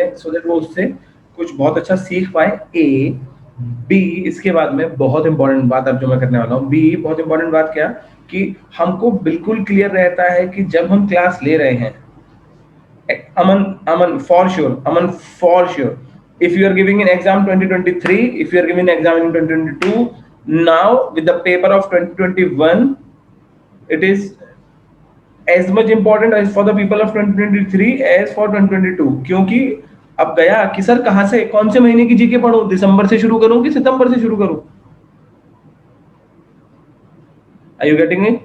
So that वो उससे कुछ बहुत अच्छा सीख पाए। ए बी, इसके बाद में बहुत इंपॉर्टेंट बात अब जो मैं करने वाला हूँ, बी बहुत इंपॉर्टेंट बात क्या कि हमको बिल्कुल क्लियर रहता है कि जब हम क्लास ले रहे हैं, Aman, for sure. If you are giving an exam 2023, if you are giving an exam in 2022, now with the paper of 2021, it is as much important as for the people of 2023 as for 2022. क्योंकि अब गया कि sir कहाँ से कौन से महीने की जीके पढ़ो, दिसंबर से शुरू करूं कि सितंबर से शुरू करूं? Are you getting it?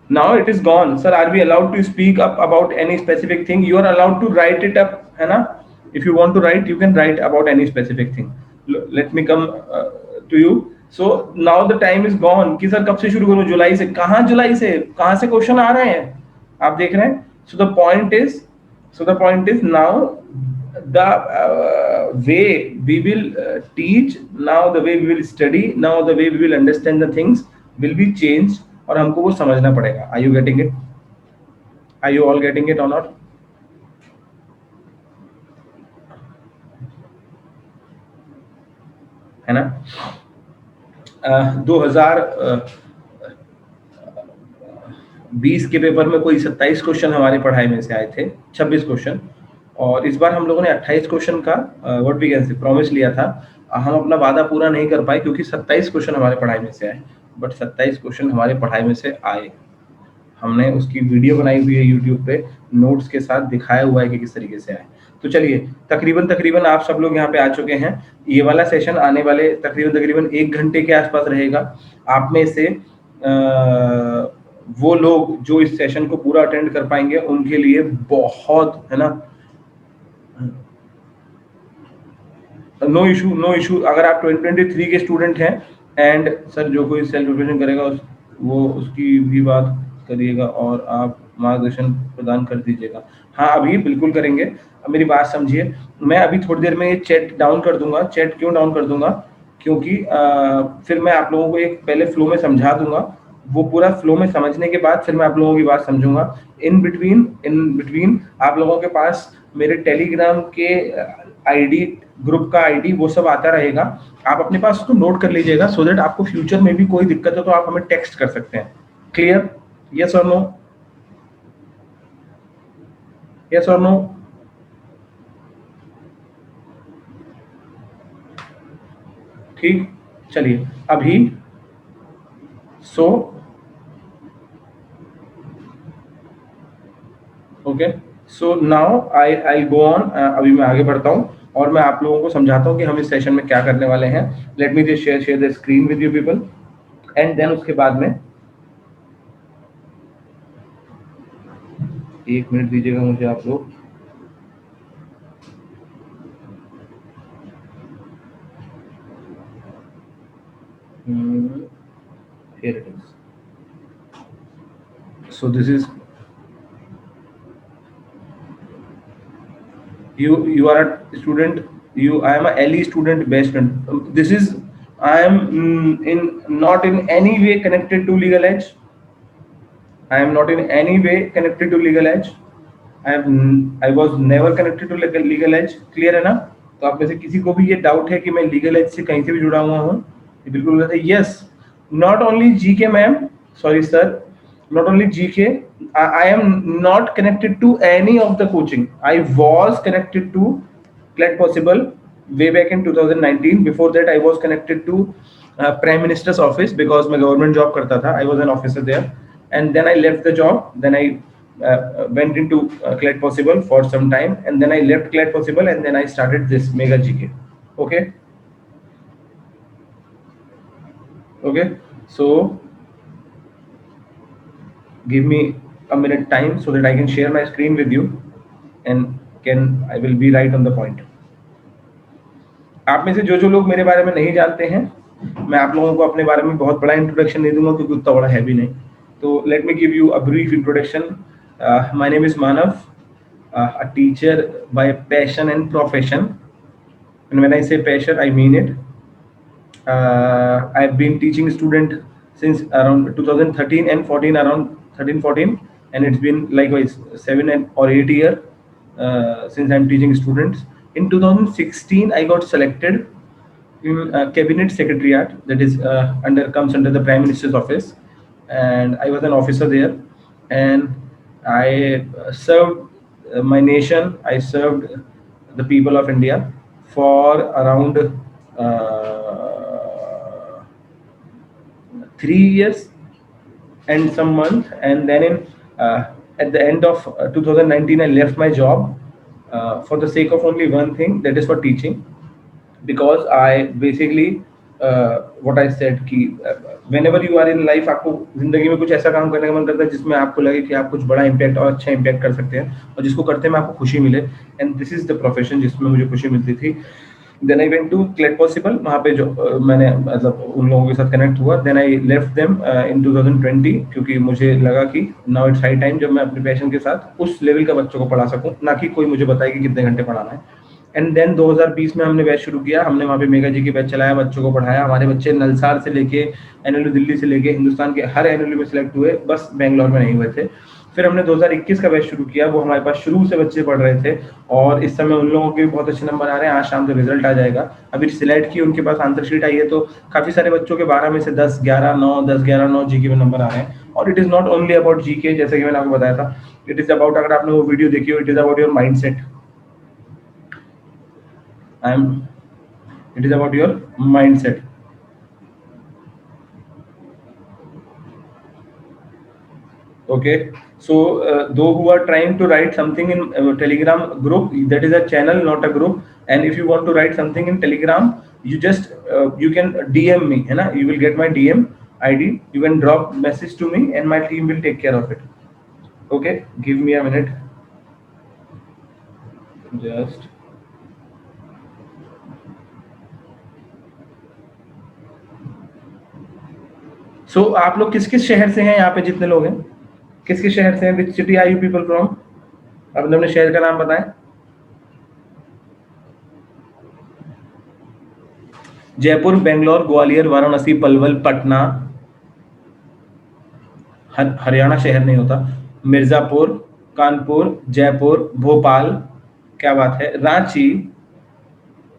Now it is gone. Sir, are we allowed to speak up about any specific thing? You are allowed to write it up, है ना? If you want to write, you can write about any specific thing. Let me come to you. So now the time is gone कि sir कब से शुरू करूँ? जुलाई से? कहाँ जुलाई से? कहाँ से क्वेश्चन आ रहे हैं? आप देख रहे हैं? So the point is now the way we will teach, now the way we will study, now the way we will understand the things will be changed और हमको वो समझना पड़ेगा। Are you getting it? Are you all getting it or not? है ना? 2020 के paper में कोई 27 क्वेश्चन हमारी पढ़ाई में से आए थे, 26 क्वेश्चन, और इस बार हम लोगों ने 28 क्वेश्चन का what we can say promise लिया था। हम अपना वादा पूरा नहीं कर पाए क्योंकि 27 क्वेश्चन हमारे पढ़ाई में से आए, बट 27 क्वेश्चन हमारे पढ़ाई में से आए। हमने उसकी वीडियो बनाई हुई है यूट्यूब पे, नोट्स के साथ दिखाया हुआ है कि किस तरीके से आए। तो चलिए, तकरीबन आप सब लोग यहाँ पे आ चुके हैं। ये वाला सेशन आने वाले तकरीबन 1 घंटे के आसपास रहेगा। आप में से वो लोग जो इस सेशन को पूरा अटेंड कर पाएंगे उनके लिए बहुत, है ना, नो इशू। अगर आप 2023 के स्टूडेंट हैं एंड सर जो कोई सेल्फ प्रिपरेशन करेगा वो उसकी भी बात करिएगा और आप मार्गदर्शन प्रदान कर दीजिएगा। हाँ, अभी बिल्कुल करेंगे। अब मेरी बात समझिए, मैं अभी थोड़ी देर में ये चैट डाउन कर दूंगा। चैट क्यों डाउन कर दूंगा? क्योंकि फिर मैं आप लोगों को एक पहले फ्लो में समझा दूंगा। वो पूरा फ्लो में समझने के बाद फिर मैं आप लोगों की बात समझूंगा। इन बिटवीन आप लोगों के पास मेरे टेलीग्राम के आईडी, ग्रुप का आईडी, वो सब आता रहेगा। आप अपने पास उसको नोट कर लीजिएगा सो दैट आपको फ्यूचर में भी कोई दिक्कत हो तो आप हमें टेक्स्ट कर सकते हैं। क्लियर? यस और नो? यस और नो? ठीक, चलिए अभी okay, so now I go on. अभी मैं आगे बढ़ता हूँ और मैं आप लोगों को समझाता हूँ कि हम इस सेशन में क्या करने वाले हैं। Let me just share the screen with you people and then उसके बाद में 1 मिनट दीजिएगा मुझे आप लोग। Here it is. So this is you are a student. I am a LE student, best friend. This is, I am not in any way connected to Legal Edge. I am not in any way connected to Legal Edge. I was never connected to Legal Edge. Clear है ना? तो आप में से किसी को भी ये डाउट है कि मैं लीगल एज से कहीं से भी जुड़ा हुआ हूँ, ये बिल्कुल गलत है। Yes, not only GK ma'am, sorry sir, not only GK, I am not connected to any of the coaching. I was connected to CLET Possible way back in 2019. Before that, I was connected to Prime Minister's office because मैं government job करता था. I was an officer there, and then I left the job. Then I went into CLET Possible for some time, and then I left CLET Possible, and then I started this Mega GK. Okay. Okay. So give me a minute time so that I can share my screen with you and I will be right on the point. आप में से जो लोग मेरे बारे में नहीं जानते हैं, मैं आप लोगों को अपने बारे में बहुत बड़ा इंट्रोडक्शन नहीं दूंगा क्योंकि उतना बड़ा है भी नहीं। तो let me give you a brief introduction. My name is Manav, a teacher by passion and profession, and when I say passion I mean it. I've been teaching student since around 2013 and 14, around 13-14, and it's been likewise 7 or 8 years. since I'm teaching students. In 2016, I got selected in cabinet secretariat, that is under comes under the Prime Minister's office, and I was an officer there, and I served my nation. I served the people of India for around 3 years and some month, and then in at the end of 2019, I left my job for the sake of only one thing, that is for teaching. Because I basically what I said कि whenever you are in life, आपको जिंदगी में कुछ ऐसा काम करने का मन करता है जिसमें आपको लगे कि आप कुछ बड़ा इम्पैक्ट और अच्छा इम्पैक्ट कर सकते हैं, और जिसको करते में आपको खुशी मिले, and this is the profession जिसमें मुझे खुशी मिलती थी. Then I went to CLAT possible, वहाँ पे जो मैंने मतलब उन लोगों के साथ कनेक्ट हुआ. Then I left them in 2020, क्योंकि मुझे लगा कि नाउ इट्स हाई टाइम जब मैं अपने पैशन के साथ उस लेवल का बच्चों को पढ़ा सकूं, ना कि कोई मुझे बताए कि कितने घंटे पढ़ाना है. एंड देन 2020 में हमने बैच शुरू किया. हमने वहाँ पे मेगा जी की बैच चलाया, बच्चों को पढ़ाया. हमारे बच्चे नलसार से लेके एनएलयू दिल्ली से लेके हिंदुस्तान के हर एनएलयू में सिलेक्ट हुए, बस बेंगलोर में नहीं हुए थे. फिर हमने 2021 का बैच शुरू किया. वो हमारे पास शुरू से बच्चे पढ़ रहे थे, और इस समय उन लोगों के भी बहुत अच्छे नंबर आ रहे हैं. आज शाम तक रिजल्ट आ जाएगा. अभी सिलेक्ट की उनके पास आंसर शीट आई है, तो काफी सारे बच्चों के 12 में से 10, 11, 9, 10, 11, 9 जीके में नंबर आ रहे हैं. और it is not only about GK, जैसे कि मैंने आपको बताया था. इट इज अबाउट, अगर आपने वो वीडियो देखी हो, it is about your mindset. It is about your mindset. Okay, so those who are trying to write something in Telegram group, that is a channel, not a group. And if you want to write something in Telegram, you just you can DM me, है ना? You will get my DM ID. You can drop message to me, and my team will take care of it. Okay, give me a minute. Just सो आप लोग किस किस शहर से हैं? यहाँ पे जितने लोग हैं, किस किस शहर से हैं? Which city are you people from? आप अपने शहर का नाम बताएं. जयपुर, बेंगलोर, ग्वालियर, वाराणसी, पलवल, पटना. हरियाणा शहर नहीं होता. मिर्जापुर, कानपुर, जयपुर, भोपाल, क्या बात है, Ranchi,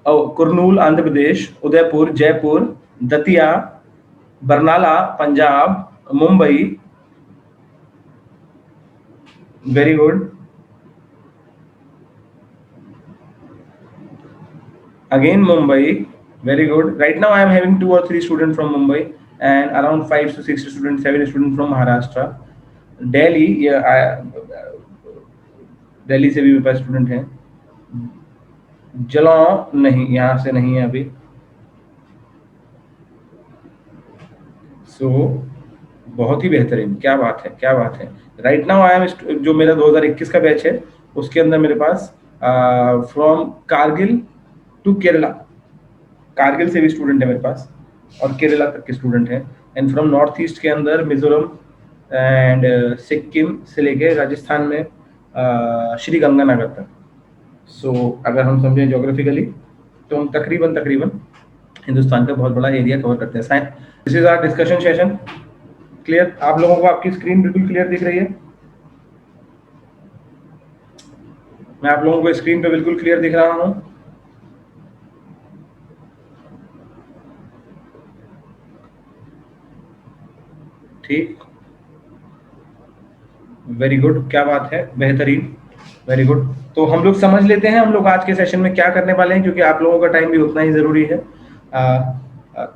Kurnool Andhra Pradesh, Udaipur, Jaipur, Datia, Barnala Punjab, Mumbai. Very good. Again Mumbai. Very good. Right now I am having 2 or 3 students from Mumbai, and around 5 to 6 students, 7 students from Maharashtra. Delhi, Delhi से भी मेरे पास स्टूडेंट हैं. जलौन नहीं, यहाँ से नहीं है अभी. सो बहुत ही बेहतरीन, क्या बात है, क्या बात है. राइट नाउ आई एम, जो मेरा 2021 का बैच है, उसके अंदर मेरे पास फ्रॉम कारगिल टू केरला, कारगिल से भी स्टूडेंट है मेरे पास, और केरला तक के स्टूडेंट हैं. एंड फ्रॉम नॉर्थ ईस्ट के अंदर मिजोरम एंड सिक्किम से लेके राजस्थान में श्री गंगानगर तक. सो अगर हम समझें ज्योग्राफिकली, तो हम तकरीबन हिंदुस्तान का बहुत बड़ा एरिया कवर करते हैं. This is our discussion session. Clear? आप लोगों को आपकी स्क्रीन बिल्कुल क्लियर दिख रही है? मैं आप लोगों को स्क्रीन पे बिल्कुल क्लियर दिख रहा हूं? ठीक, वेरी गुड, क्या बात है, बेहतरीन, वेरी गुड. तो हम लोग समझ लेते हैं हम लोग आज के सेशन में क्या करने वाले हैं, क्योंकि आप लोगों का टाइम भी उतना ही जरूरी है.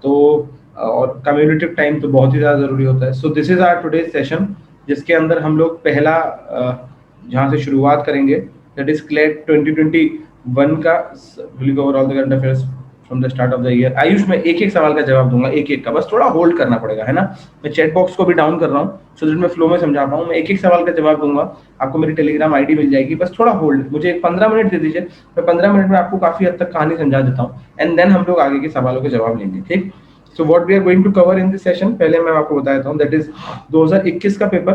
तो और कम्युनिटिव टाइम तो बहुत ही ज्यादा जरूरी होता है. So this is our today's session, जिसके अंदर हम लोग पहला जहां से शुरुआत करेंगे, दैट इज क्लेट 2021 का. Will cover all the current affairs from the start of the year. Ayush, में एक एक सवाल का जवाब दूंगा, एक एक का, बस थोड़ा होल्ड करना पड़ेगा, है ना? मैं चैट बॉक्स को भी डाउन कर रहा हूँ, सो दैट मैं फ्लो में समझा पाऊँ. मैं एक एक सवाल का जवाब दूंगा, आपको मेरी टेलीग्राम आईडी मिल जाएगी. बस थोड़ा होल्ड, मुझे 15 मिनट दे दीजिए. मैं 15 मिनट में आपको काफी हद तक कहानी समझा देता हूँ, एंड देन हम लोग आगे के सवालों के जवाब लेंगे. ठीक? So what we are going to cover in this session, पहले मैं आपको बता देता हूँ. दैट इज 2021 का पेपर,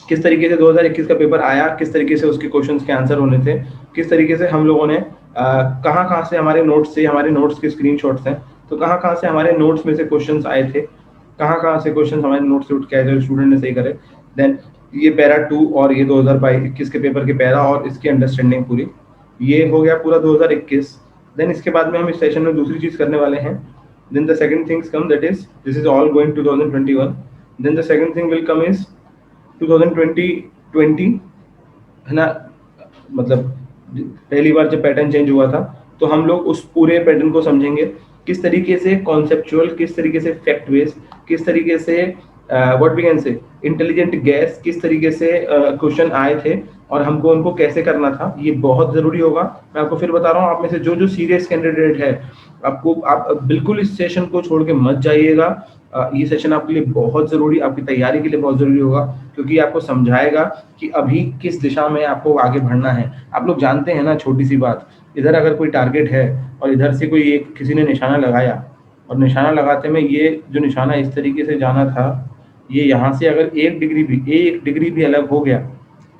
किस तरीके से 2021 का पेपर आया, किस तरीके से उसके क्वेश्चंस के आंसर होने थे, किस तरीके से हम लोगों ने कहाँ से हमारे नोट्स से, हमारे नोट्स के स्क्रीनशॉट्स हैं, तो कहाँ से हमारे नोट्स में से क्वेश्चंस आए थे, कहाँ से क्वेश्चंस हमारे नोट्स से उठ के आए थे, स्टूडेंट ने सही करे. देन ये पैरा 2 और ये 2021 के पेपर के पैरा और इसकी अंडरस्टैंडिंग पूरी, ये हो गया पूरा 2021। देन इसके बाद में हम इस सेशन में दूसरी चीज करने वाले हैं। Then the second things come, that is this is all going 2021। Then the second thing will come is 2020 है ना, मतलब पहली बार जब पैटर्न चेंज हुआ था तो हम लोग उस पूरे पैटर्न को समझेंगे, किस तरीके से कॉन्सेप्चुअल, किस तरीके से फैक्ट बेस्ड, किस तरीके से what we can say intelligent guess, किस तरीके से क्वेश्चन आए थे और हमको उनको कैसे करना था। ये बहुत जरूरी होगा। मैं आपको फिर बता रहा हूँ, आप में से जो जो सीरियस कैंडिडेट है, आप बिल्कुल इस सेशन को छोड़ के मत जाइएगा। ये सेशन आपके लिए बहुत जरूरी, आपकी तैयारी के लिए बहुत जरूरी होगा, क्योंकि आपको समझाएगा कि अभी किस दिशा में आपको आगे बढ़ना है। आप लोग जानते हैं ना, छोटी सी बात, इधर अगर कोई टारगेट है और इधर से कोई एक किसी ने निशाना लगाया और निशाना लगाते में ये जो निशाना इस तरीके से जाना था, ये यहाँ से अगर 1 डिग्री भी अलग हो गया,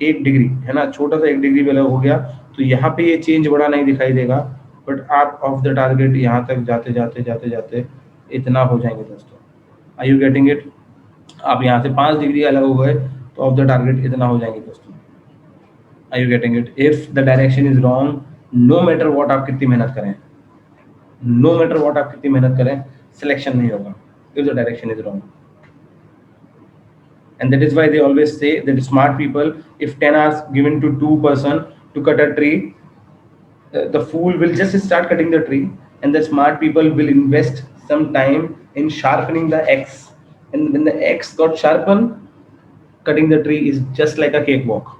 1 डिग्री है ना, छोटा सा 1 डिग्री भी अलग हो गया, तो यहाँ पे ये चेंज बड़ा नहीं दिखाई देगा, बट आप ऑफ द टारगेट यहाँ तक जाते जाते जाते जाते इतना हो जाएंगे दोस्तों। Are you getting it? आप यहाँ से 5 डिग्री अलग हो गए तो ऑफ द टारगेट इतना हो जाएंगे दोस्तों। Are you getting it? If the direction is wrong, no matter what आप कितनी मेहनत करें, नो मैटर व्हाट आप कितनी मेहनत करें, सिलेक्शन नहीं होगा if the direction is wrong. And that is why they always say that smart people, if 10 hours given to 2 person to cut a tree, the fool will just start cutting the tree, and the smart people will invest some time in sharpening the axe, and when the axe got sharpened, cutting the tree is just like a cakewalk.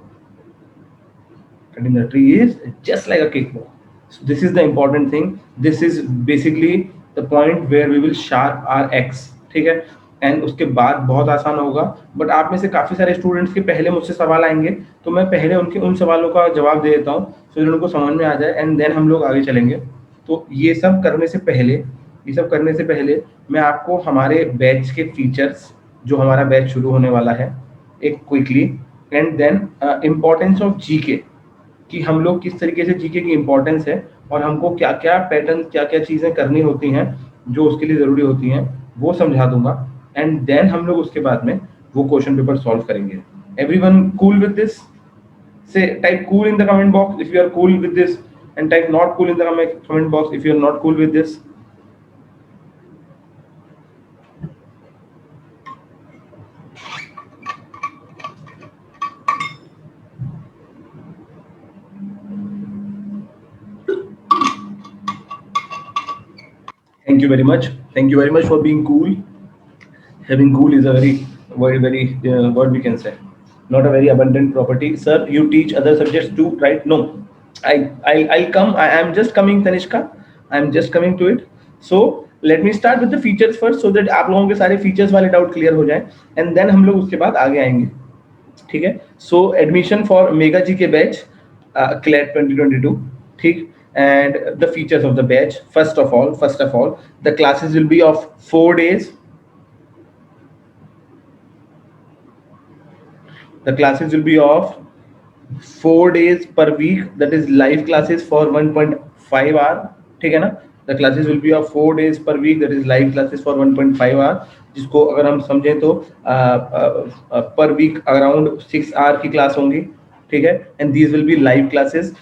Cutting the tree is just like a cakewalk. So this is the important thing. This is basically the point where we will sharp our axe. ठीक है, and उसके बाद बहुत आसान होगा। But आप में से काफी सारे स्टूडेंट्स के पहले मुझसे सवाल आएंगे, तो मैं पहले उनके उन सवालों का जवाब दे देता हूँ, सो उनको समझ में आ जाए, एंड देन हम लोग आगे चलेंगे। तो ये सब करने से पहले मैं आपको हमारे बैच के फीचर्स, जो हमारा बैच शुरू होने वाला है, एक quickly, and then importance of GK, कि हम लोग किस तरीके से जीके की इम्पोर्टेंस है और हमको क्या क्या पैटर्न, क्या क्या चीजें करनी होती हैं जो उसके लिए जरूरी होती हैं, वो समझा दूंगा। एंड देन हम लोग उसके बाद में वो क्वेश्चन पेपर सॉल्व करेंगे। Everyone cool with this? Say type cool in the comment box if you are cool with this, and type not cool in the comment box if you are not cool with this. Thank you very much. Thank you very much for being cool. Having cool is a very what we can say, not a very abundant property. Sir, you teach other subjects too, right? No, I'll come. I am just coming, Tanishka. I am just coming to it. So let me start with the features first, so that आप लोगों के सारे features वाले doubt clear हो जाए, and then हम लोग उसके बाद आगे आएंगे। ठीक है? So admission for Mega G के batch CLAT 2022, ठीक? And the features of the batch, first of all, the classes will be of 4 days. The classes will be of 4 days per week, that is live classes for 1.5 hour, ठीक है ना? The classes will be of 4 days per week, that is live classes for 1.5 hour, जिसको अगर हम समझें तो पर week around 6 our की क्लास होंगी, ठीक है? And these will be live classes.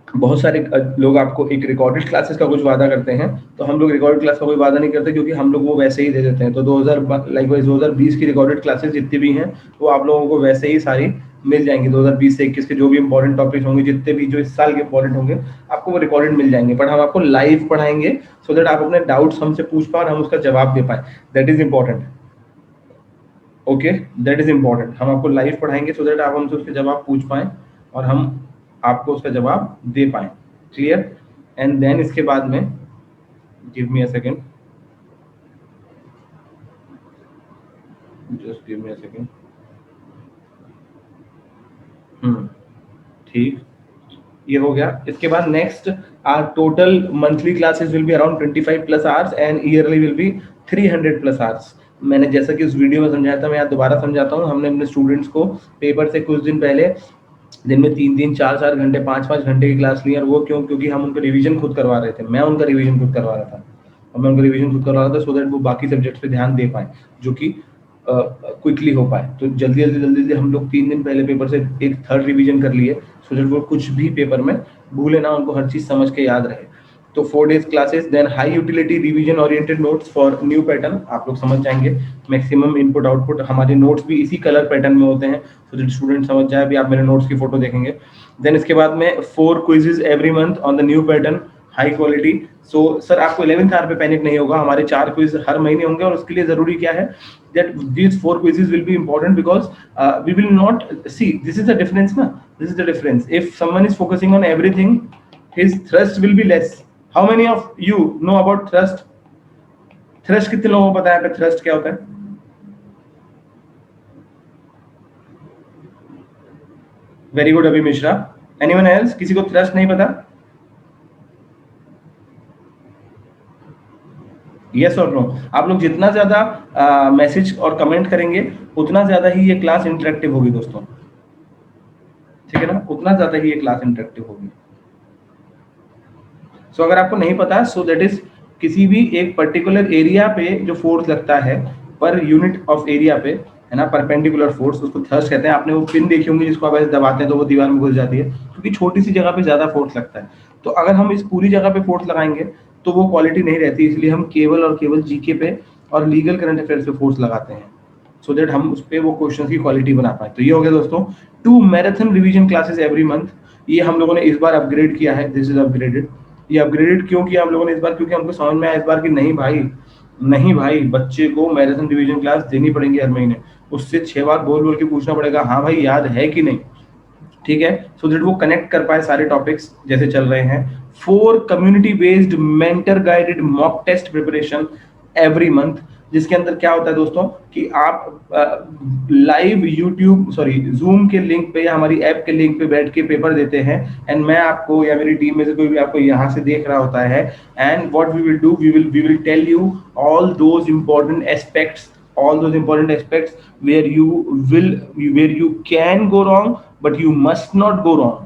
बहुत सारे लोग आपको एक रिकॉर्डेड क्लासेस का कुछ वादा करते हैं, तो हम लोग रिकॉर्डेड क्लास का कोई वादा नहीं करते, क्योंकि हम लोग वो वैसे ही दे देते हैं। तो 2020 की रिकॉर्डेड क्लासेस जितनी भी हैं वो आप लोगों को वैसे ही सारी मिल जाएंगी। 2020 से 21 के जो भी इंपॉर्टेंट टॉपिक्स होंगे, जितने भी जो इस साल के इंपॉर्टेंट होंगे, आपको वो रिकॉर्डेड मिल जाएंगे। बट हम आपको लाइव पढ़ाएंगे, सो दैट आप अपने डाउट्स हमसे पूछ पाए और हम उसका जवाब दे पाए। That is important. Okay, that is important. हम आपको लाइव पढ़ाएंगे सो दैट आप हमसे उसके जवाब पूछ पाए और हम आपको उसका जवाब दे पाए। क्लियर? एंड देन इसके बाद में give me a second, just give me a second. ठीक, ये हो गया। इसके बाद next, are total monthly classes will be around 25 plus hours and yearly will be 300 plus hours. मैंने जैसा कि उस वीडियो में समझाया था, मैं यहाँ दोबारा समझाता हूँ। हमने अपने स्टूडेंट्स को पेपर से कुछ दिन पहले दिन में 3-3, 4-4 घंटे, 5-5 घंटे की क्लास ली। और वो क्यों? क्योंकि हम उनका रिवीजन खुद करवा रहे थे, मैं उनका रिवीजन खुद करवा रहा था, सो दैट वो बाकी सब्जेक्ट्स पे ध्यान दे पाए, जो कि क्विकली हो पाए। तो जल्दी जल्दी जल्दी जल्दी हम लोग 3 दिन पहले पेपर से एक थर्ड रिवीजन कर लिए, सो दैट वो कुछ भी पेपर में भूले ना, उनको हर चीज समझ के याद रहे। तो 4 days classes, then high utility revision oriented notes for new pattern, आप लोग समझ जाएंगे। मैक्सिमम इनपुट आउटपुट, हमारे नोट्स भी इसी कलर पैटर्न में होते हैं, सो दैट स्टूडेंट समझ जाए। अभी आप मेरे नोट्स की फोटो देखेंगे। देन इसके बाद में 4 quizzes every month on the new pattern, high quality. So sir आपको 11th आवर पे पैनिक नहीं होगा, हमारे 4 क्विज हर महीने होंगे, और उसके लिए जरूरी क्या है, that these 4 quizzes will be important because we will not see, this is the difference na, this is the difference. If someone is focusing on everything, his thrust will be less. How many of you know about thrust? Thrust कितने लोगों को पता है thrust क्या होता है? Very good अभी Mishra. Anyone else, किसी को thrust नहीं पता? यस और नो। आप लोग जितना ज्यादा मैसेज और कमेंट करेंगे उतना ज्यादा ही ये क्लास इंटरेक्टिव होगी दोस्तों, ठीक है ना, उतना ज्यादा ही ये क्लास इंटरेक्टिव होगी। सो अगर आपको नहीं पता, सो दैट इज किसी भी एक पर्टिकुलर एरिया पे जो फोर्स लगता है पर यूनिट ऑफ एरिया पे, है ना, परपेंडिकुलर फोर्स, उसको थ्रस्ट कहते हैं। आपने वो पिन देखी होंगी जिसको आप ऐसे दबाते हैं तो वो दीवार में घुस जाती है, क्योंकि छोटी सी जगह पे ज्यादा फोर्स लगता है। तो अगर हम इस पूरी जगह पे फोर्स लगाएंगे तो वो क्वालिटी नहीं रहती, इसलिए हम केवल और केवल जीके पे और लीगल करंट अफेयर्स पे फोर्स लगाते हैं, सो दैट हम उस पे वो क्वेश्चन की क्वालिटी बना पाए। तो ये हो गया दोस्तों 2 marathon revision classes every month. ये हम लोगों ने इस बार अपग्रेड किया है, दिस इज अपग्रेडेड। ये अपग्रेडेड क्यों किया हम लोगों ने इस बार, क्योंकि हमको समझ में आया इस बार कि नहीं भाई, नहीं भाई, बच्चे को मैराथन रिवीजन क्लास देनी पड़ेगी हर महीने, उससे 6 बार बोल बोल के पूछना पड़ेगा, हाँ भाई याद है कि नहीं, ठीक है, सो दैट वो कनेक्ट कर पाए सारे टॉपिक्स जैसे चल रहे हैं। 4 community based mentor guided mock test preparation every month, जिसके अंदर क्या होता है दोस्तों कि आप लाइव यूट्यूब सॉरी जूम के लिंक पे या हमारी ऐप के लिंक पे बैठ के पेपर देते हैं, एंड मैं आपको या मेरी टीम में से कोई भी आपको यहाँ से देख रहा होता है, and what we will do, we will tell you all those important aspects, all those important aspects where you can go wrong but you must not go wrong.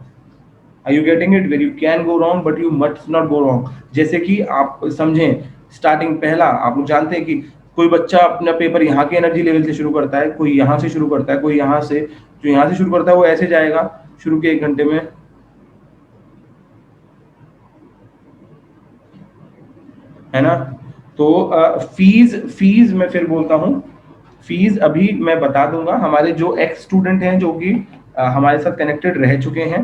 Are you getting it? Where you can go wrong but you must not go wrong. जैसे कि आप समझें, starting पहला आप लोग जानते हैं कि कोई बच्चा अपना पेपर यहाँ के एनर्जी लेवल से शुरू करता है, कोई यहाँ से शुरू करता है, कोई यहाँ से, जो यहाँ से शुरू करता है वो ऐसे जाएगा शुरू के 1 घंटे में, है ना। तो फीस मैं फिर बोलता हूँ, फीस अभी मैं बता दूंगा। हमारे जो एक्स स्टूडेंट हैं जो कि हमारे साथ कनेक्टेड रह चुके हैं,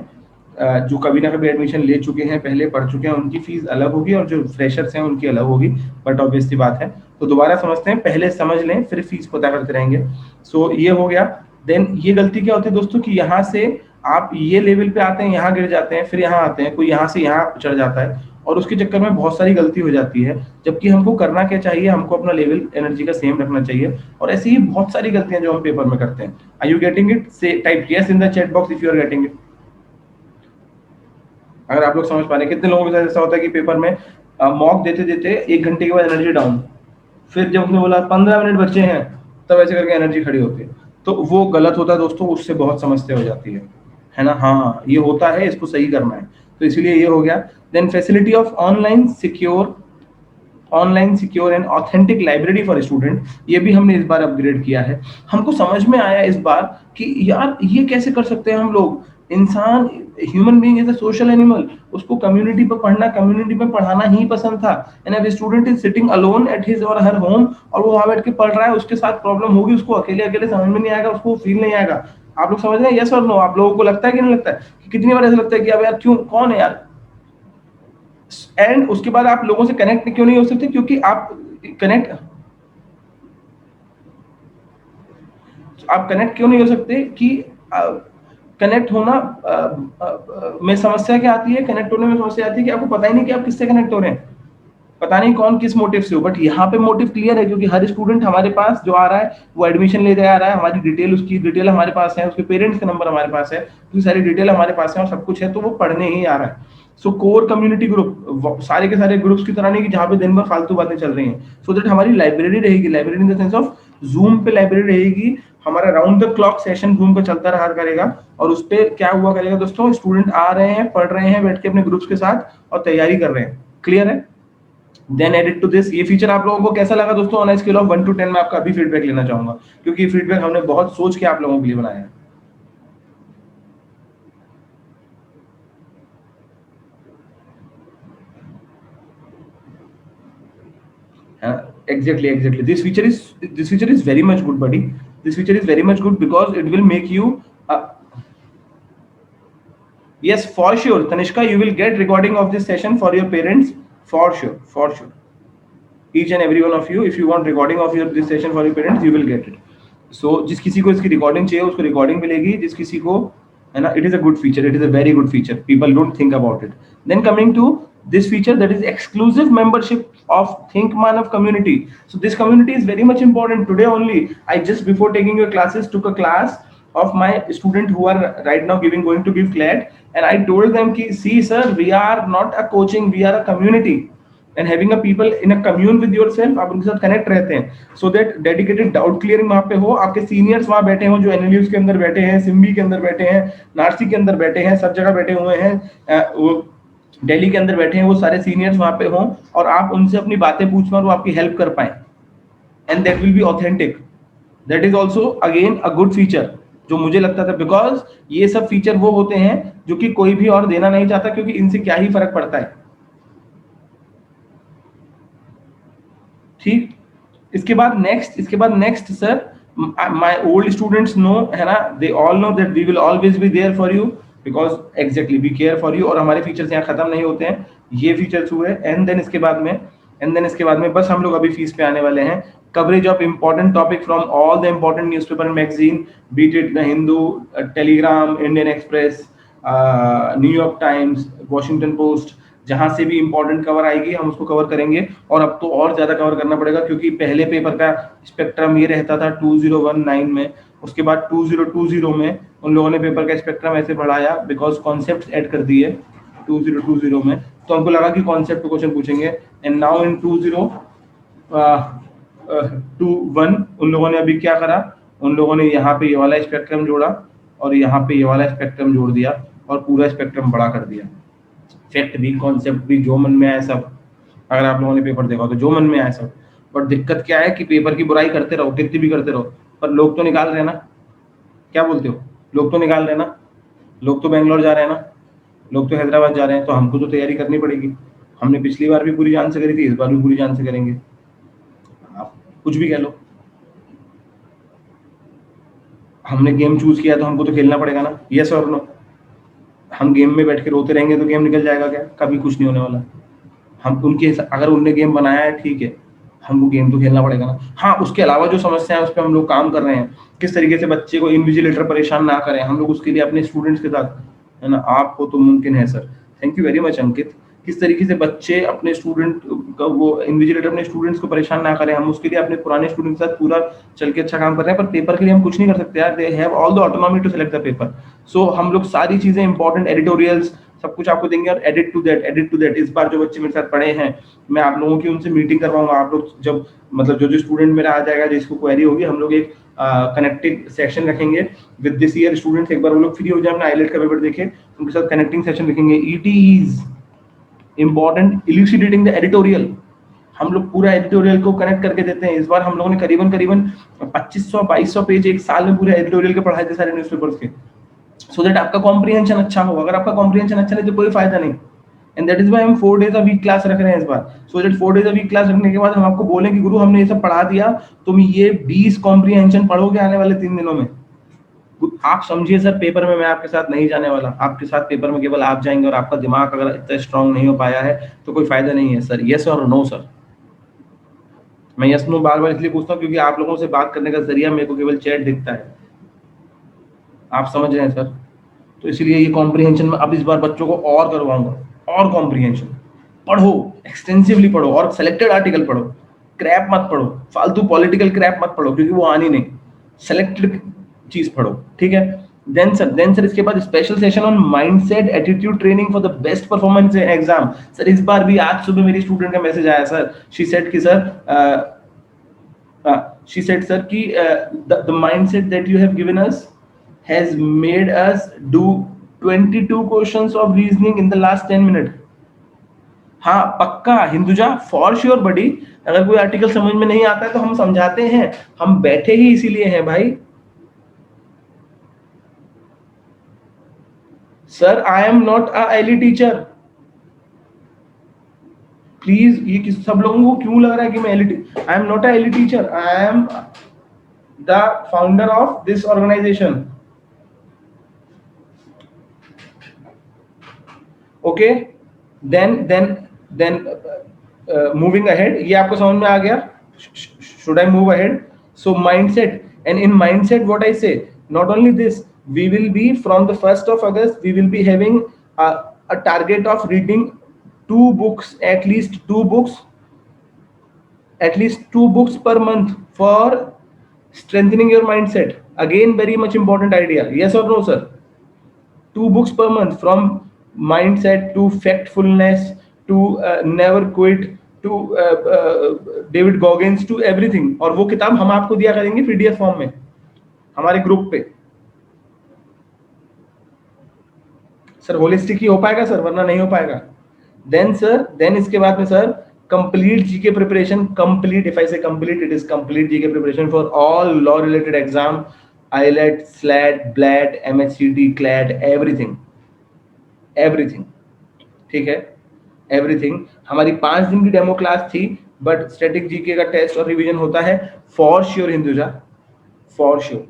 जो कभी ना कभी एडमिशन ले चुके हैं, पहले पढ़ चुके हैं, उनकी फीस अलग होगी, और जो फ्रेशर्स हैं उनकी अलग होगी, बट ऑब्वियस सी बात है। तो दोबारा समझते हैं, पहले समझ लें फिर फीस पता करते रहेंगे। सो ये हो गया। देन ये गलती क्या होती है दोस्तों कि यहाँ से आप ये लेवल पे आते हैं, यहाँ गिर जाते हैं, फिर यहाँ आते हैं, कोई यहाँ से यहाँ चढ़ जाता है, और उसके चक्कर में बहुत सारी गलती हो जाती है। जबकि हमको करना क्या चाहिए, हमको अपना लेवल एनर्जी का सेम रखना चाहिए, और ऐसी ही बहुत सारी गलतियां जो हम पेपर में करते हैं। Are you getting it? Say type yes in the chat box if you are getting it. अगर आप लोग समझ पा रहे हैं। कितने लोगों के साथ ऐसा होता है कि पेपर में मॉक देते देते 1 घंटे के बाद एनर्जी डाउन, फिर जब उसने बोला 15 मिनट बचे हैं तब ऐसे करके एनर्जी खड़ी होती है, तो वो गलत होता है दोस्तों, उससे बहुत समस्या हो जाती है ना। हाँ ये होता है, इसको सही करना है, तो इसलिए ये हो गया। Then facility of online secure and authentic library for student, ये भी हमने इस बार अपग्रेड किया है। हमको समझ में आया इस बार कि यार ये कैसे कर सकते हैं हम लोग। इंसान, human being is a social animal, उसको कम्युनिटी पर पढ़ना, कम्युनिटी में पढ़ाना ही पसंद था। And a student is sitting alone at his और हर होम, और वो वहां बैठ के पढ़ रहा है, उसके साथ प्रॉब्लम होगी, उसको अकेले अकेले समझ में नहीं आएगा, उसको फील नहीं आएगा। आप लोग समझ रहे हैं? यस और नो? आप लोगों को लगता है कि नहीं लगता है कि कितनी बार ऐसा लगता है कि अब यार क्यों, कौन है यार। एंड उसके बाद आप लोगों से कनेक्ट क्यों नहीं हो सकते, क्योंकि आप कनेक्ट क्यों नहीं हो सकते कि कनेक्ट होना में समस्या क्या आती है, कनेक्ट होने में समस्या आती है कि आपको पता ही नहीं कि आप किससे कनेक्ट हो रहे हैं, पता नहीं कौन किस मोटिव से हो। बट यहाँ पे मोटिव क्लियर है, क्योंकि हर स्टूडेंट हमारे पास जो आ रहा है वो एडमिशन लेते आ रहा है, हमारी डिटेल, उसकी डिटेल हमारे पास है, उसके पेरेंट्स का नंबर हमारे पास है, उसकी सारी डिटेल हमारे पास है और सब कुछ है, तो वो पढ़ने ही आ रहा है। सो कोर कम्युनिटी ग्रुप, सारे के सारे ग्रुप्स की तरह नहीं कि जहाँ पे दिन भर फालतू बातें चल रही हैं, सो दैट हमारी लाइब्रेरी रहेगी, library in the sense of zoom पे लाइब्रेरी रहेगी, हमारा round the clock session zoom पे चलता रहा करेगा। और उस पे क्या हुआ करेगा दोस्तों, स्टूडेंट आ रहे हैं, पढ़ रहे हैं बैठ के अपने ग्रुप्स के साथ और तैयारी कर रहे हैं। क्लियर है? Then added to this. ये फीचर आप लोगों को कैसा लगा दोस्तों? ऑन स्केल ऑफ 1 to 10 मैं आपका अभी फीडबैक लेना चाहूंगा, क्योंकि ये फीडबैक हमने बहुत सोच के आप लोगों के लिए बनाया है। Exactly. This feature is very much good, buddy. This feature is very much good because it will make you yes, for sure, Tanishka, you will get recording of this session for your parents, for sure. Each and every one of you, if you want recording of your this session for your parents, you will get it. So जिस किसी को इसकी recording चाहिए उसको recording मिलेगी, जिस किसी को, है ना, it is a good feature, it is a very good feature, people don't think about it. Then coming to this feature, that is exclusive membership of Think Manav community. So this community is very much important. Today only, I just before taking your classes took a class of my student who are right now going to give CLAT, and I told them ki, see sir, we are not a coaching, we are a community, and having a people in a commune with yourself, आप उनके साथ connect रहते हैं, so that dedicated doubt clearing वहाँ पे हो, आपके seniors वहाँ बैठे हो, जो एनएलयूज के अंदर बैठे हैं, सिम्बी के अंदर बैठे हैं, नारसी के अंदर बैठे हैं, सब जगह बैठे हुए हैं, वो दिल्ली के अंदर बैठे हैं, वो सारे सीनियर्स वहाँ पे हों और आप उनसे अपनी बातें पूछ पाएं और वो आपकी हेल्प कर पाएं, and that will be authentic. That is also again a good feature, जो मुझे लगता था, बिकॉज ये सब फीचर वो होते हैं जो कि कोई भी और देना नहीं चाहता, क्योंकि इनसे क्या ही फर्क पड़ता है. ठीक, इसके बाद next sir, my old students know, है ना, they all know that we will always be there for you, because exactly we care for you, और हमारे फीचर्स यहाँ खत्म नहीं होते हैं, ये फीचर्स हुए. एंड देन इसके बाद में बस हम लोग अभी फीस पे आने वाले हैं. Coverage of important topic from all the important newspaper and magazine, be it the Hindu, Telegram, Indian Express, New York Times, Washington Post, जहां से भी इंपॉर्टेंट कवर आएगी हम उसको कवर करेंगे. और अब तो और ज्यादा कवर करना पड़ेगा, क्योंकि पहले पेपर का स्पेक्ट्रम ये रहता था 2019 में, उसके बाद 2020 में उन लोगों ने पेपर का स्पेक्ट्रम ऐसे बढ़ाया, बिकॉज कॉन्सेप्ट ऐड कर दिए 2020 में, तो हमको लगा कि कॉन्सेप्ट पे क्वेश्चन पूछेंगे. एंड नाउ इन 2021 उन लोगों ने अभी क्या करा, उन लोगों ने यहाँ पे ये वाला स्पेक्ट्रम जोड़ा और यहाँ पे ये वाला स्पेक्ट्रम जोड़ दिया और पूरा स्पेक्ट्रम बड़ा कर दिया. फैक्ट भी, कॉन्सेप्ट भी, जो मन में आए सब, अगर आप लोगों ने पेपर देखा तो जो मन में आए सब. बट दिक्कत क्या है कि पेपर की बुराई करते रहो, कितनी भी करते रहो, पर लोग तो निकाल रहे हैं ना. क्या बोलते हो? लोग तो निकाल रहे हैं ना, लोग तो बेंगलोर जा रहे हैं ना, लोग तो हैदराबाद जा रहे हैं, तो हमको तो तैयारी करनी पड़ेगी. हमने पिछली बार भी पूरी जान से करी थी, इस बार भी पूरी जान से करेंगे. आप कुछ भी कह लो, हमने गेम चूज किया तो हमको तो खेलना पड़ेगा ना. यस और नो? हम गेम में बैठ के रोते रहेंगे तो गेम निकल जाएगा क्या? कभी कुछ नहीं होने वाला. हम उनके, अगर उनने गेम बनाया है ठीक है, हमको गेम तो खेलना पड़ेगा ना. हाँ, उसके अलावा जो समस्या है उस पर हम लोग काम कर रहे हैं, किस तरीके से बच्चे को इन्विजिलेटर परेशान ना करें, हम लोग उसके लिए अपने स्टूडेंट्स के साथ, है ना, आपको तो मुमकिन है sir. Thank you very much Ankit. किस तरीके से बच्चे अपने स्टूडेंट का वो इन्विजिलेटर अपने स्टूडेंट्स को परेशान ना करें, हम उसके लिए अपने पुराने स्टूडेंट के साथ पूरा चल के अच्छा काम कर रहे हैं. पर पेपर के लिए हम कुछ नहीं कर सकते यार, they have all the autonomy to select the paper. So हम लोग सारी चीजें इंपॉर्टेंट एडिटोरियल्स सब कुछ आपको देंगे, और एडिट टू दैट इस बार जो बच्चे मेरे साथ पढ़े हैं, मैं आप लोगों की उनसे मीटिंग करवाऊंगा. आप लोग जब, मतलब जो स्टूडेंट मेरा आ जाएगा, जिसको क्वेरी होगी, हम लोग एक कनेक्टिंग सेशन रखेंगे विद दिस ईयर स्टूडेंट्स. एक बार वो लोग फ्री हो जाए, अपना आईलेट का पेपर देखे, उनके साथ कनेक्टिंग सेशन रखेंगे. ईटीईज इंपॉर्टेंट, इल्यूसिडेटिंग द एडिटोरियल, हम लोग पूरा एडिटोरियल को कनेक्ट करके देते हैं. इस बार हम लोगों ने करीबन 2500-2200 पेज एक साल में पूरे एडिटोरियल के पढ़ाए थे सारे न्यूज़पेपर्स के, सो दैट आपका कॉम्प्रिहेंशन अच्छा हो. अगर आपका कॉम्प्रिहेंशन अच्छा नहीं तो कोई फायदा नहीं. एंड दैट इज व्हाई हम 4 days अ वीक क्लास रख रहे हैं इस बार, so that 4 days a week class रखने के बाद हम आपको बोलें कि गुरु हमने ये सब पढ़ा दिया, तुम ये 20 कॉम्प्रिहेंशन पढ़ोगे आने वाले 3 दिनों में. आप समझिए सर, पेपर में मैं आपके साथ नहीं जाने वाला. आपके साथ पेपर में केवल आप जाएंगे, और आपका दिमाग अगर इतना स्ट्रांग नहीं हो पाया है तो कोई फायदा नहीं है सर. यस और नो सर? मैं यस नो बार बार इसलिए पूछता हूँ क्योंकि आप लोगों से बात करने का जरिया मेरे को केवल चैट दिखता है. आप समझ रहे हैं सर? तो इसलिए ये कॉम्प्रिहेंशन में अब इस बार बच्चों को और करवाऊंगा, और कॉम्प्रिहेंशन पढ़ो, एक्सटेंसिवली पढ़ो, और सेलेक्टेड आर्टिकल पढ़ो. क्रैप मत पढ़ो, फालतू पॉलिटिकल क्रैप मत पढ़ो, क्योंकि वो आनी नहीं. सेलेक्टेड चीज पढ़ो, ठीक है. देन सर इसके बाद special session on mindset attitude training for the best performance in exam. Sir इस बार भी आज सुबह मेरी स्टूडेंट का मैसेज आया सर, शी सेड कि सर कि the mindset that you have given us has made us do 22 questions of reasoning in the last 10 minutes. हाँ पक्का हिंदुजा, फॉर श्योर बडी। अगर कोई आर्टिकल समझ में नहीं आता है तो हम समझाते हैं, हम बैठे ही इसीलिए हैं भाई। Sir I am not a Eli teacher. Please, ये सब लोगों को क्यों लग रहा है कि मैं Ellie, I am not a Eli teacher, I am the founder of this organisation. Okay, then moving ahead, ये आपको समझ में आ गया? Should I move ahead? So mindset, and in mindset what I say, not only this, we will be from the 1st of August we will be having a target of reading 2 books, at least 2 books per month for strengthening your mindset. Again, very much important idea, yes or no sir? 2 books per month, from mindset to factfulness to never quit to David Goggins to everything. और वो किताब हम आपको दिया करेंगे PDF form में हमारे group पे। सर होलिस्टिक ही हो पाएगा सर, वरना नहीं हो पाएगा। देन सर, देन इसके बाद में sir complete GK preparation, complete, if I say complete, it is complete GK preparation for all law related exam, AILET, SLAT, BLAT, MHCET, CLAT, everything, everything, ठीक है, एवरीथिंग। हमारी 5 दिन की डेमो क्लास थी, but static GK का test और revision होता है फॉर श्योर हिंदुजा, फॉर श्योर,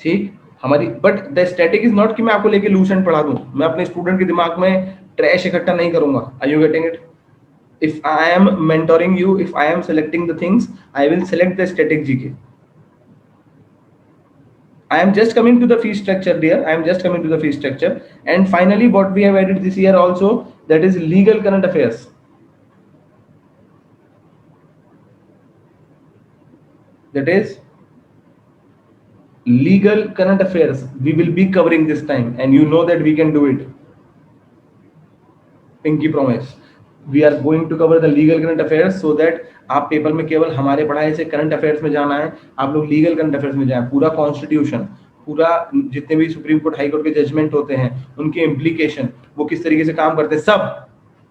ठीक हमारी। But the static is not कि मैं आपको लेके लूसेंट पढ़ा दूं, मैं अपने स्टूडेंट के दिमाग में ट्रैश इकट्ठा नहीं करूंगा। Are you getting it? If I am mentoring you, if I am selecting the things, I will select the static GK. I am just coming to the fee structure, dear. I am just coming to the fee structure. And finally, what we have added this year also, that is legal current affairs. That is legal current affairs. We will be covering this time, and you know that we can do it. Pinky promise. We are going to cover the legal current affairs so that आप paper में केवल हमारे पढ़ाई से current affairs में जाना है, आप लोग लीगल करंट अफेयर्स में जाएं। पूरा कॉन्स्टिट्यूशन, पूरा जितने भी सुप्रीम कोर्ट, हाई कोर्ट के जजमेंट होते हैं, उनके इम्प्लीकेशन, वो किस तरीके से काम करते हैं, सब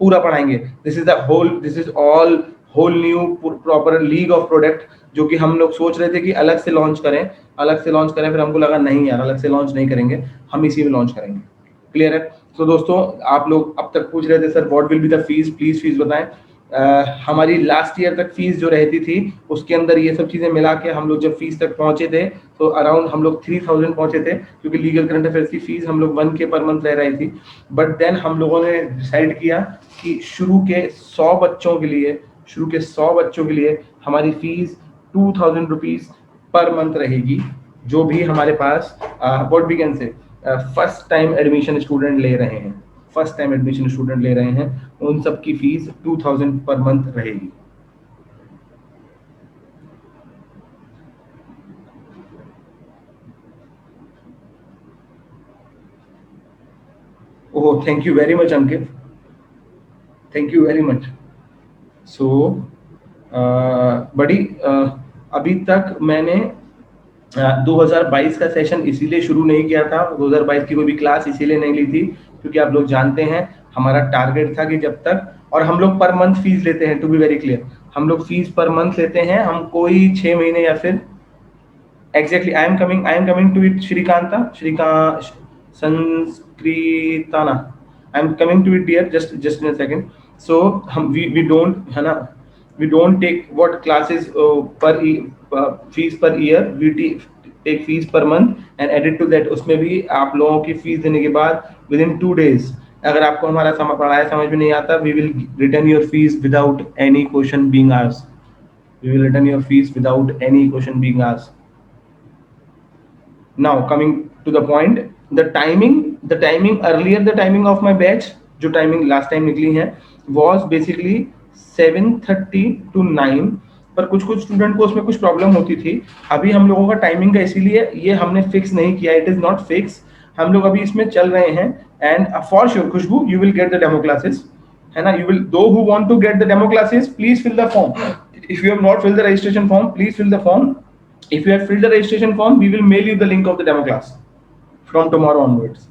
पूरा पढ़ाएंगे। This is the whole, this is all whole new proper league of product, जो कि हम लोग सोच रहे थे कि अलग से लॉन्च करें, अलग से लॉन्च करें, फिर हमको लगा नहीं यार, अलग से लॉन्च नहीं करेंगे, हम इसी में लॉन्च करेंगे। क्लियर है? तो दोस्तों, आप लोग अब तक पूछ रहे थे sir what will be the fees, please fees बताएं। हमारी लास्ट ईयर तक फीस जो रहती थी, उसके अंदर ये सब चीजें मिला के हम लोग जब फीस तक पहुंचे थे, तो अराउंड हम लोग 3000 पहुंचे थे, क्योंकि लीगल करंट अफेयर्स की फीस हम लोग 1K पर मंथ रह रही थी। बट देन हम लोगों ने डिसाइड किया कि शुरू के 100 बच्चों के लिए हमारी फीस 2000 रुपीज पर मंथ रहेगी। जो भी हमारे पास what we can say first time admission student ले रहे हैं, उन सब की फीस 2000 पर मंथ रहेगी। Oh, thank you very much Ankit, thank you very much. So बड़ी अभी तक मैंने 2022 का सेशन इसीलिए शुरू नहीं किया था, 2022 की कोई भी क्लास इसीलिए नहीं ली थी, क्योंकि आप लोग जानते हैं हमारा टारगेट था कि जब तक, और हम लोग पर मंथ फीस लेते हैं, टू बी वेरी क्लियर, हम लोग फीस पर मंथ लेते हैं, हम कोई 6 महीने या फिर exactly I am coming to it Shrikant Sanskritana, I am coming to it dear, just in a second. So हम वी डोंट, है ना, we don't take what classes fees per year, we take fees per month and add it to that। उसमें भी आप लोगों की fees देने के बाद within 2 days, अगर आपको हमारा पढ़ाया समझ में नहीं आता, we will return your fees without any question being asked, now coming to the point, the timing earlier, the timing of my batch, जो टाइमिंग लास्ट टाइम निकली है, was basically 7:30 to 9, पर कुछ स्टूडेंट को उसमें कुछ प्रॉब्लम होती थी। अभी हम लोगों का टाइमिंग का इसीलिए ये हमने फिक्स नहीं किया, इट इज नॉट फिक्स, हम लोग अभी इसमें चल रहे हैं। And for sure Khushboo, you will get the demo classes, है ना, you will, those who want to get the demo classes, please fill the form. If you have not filled the registration form, please fill the form. If you have filled the registration form, we will mail you the link of the demo class from tomorrow onwards.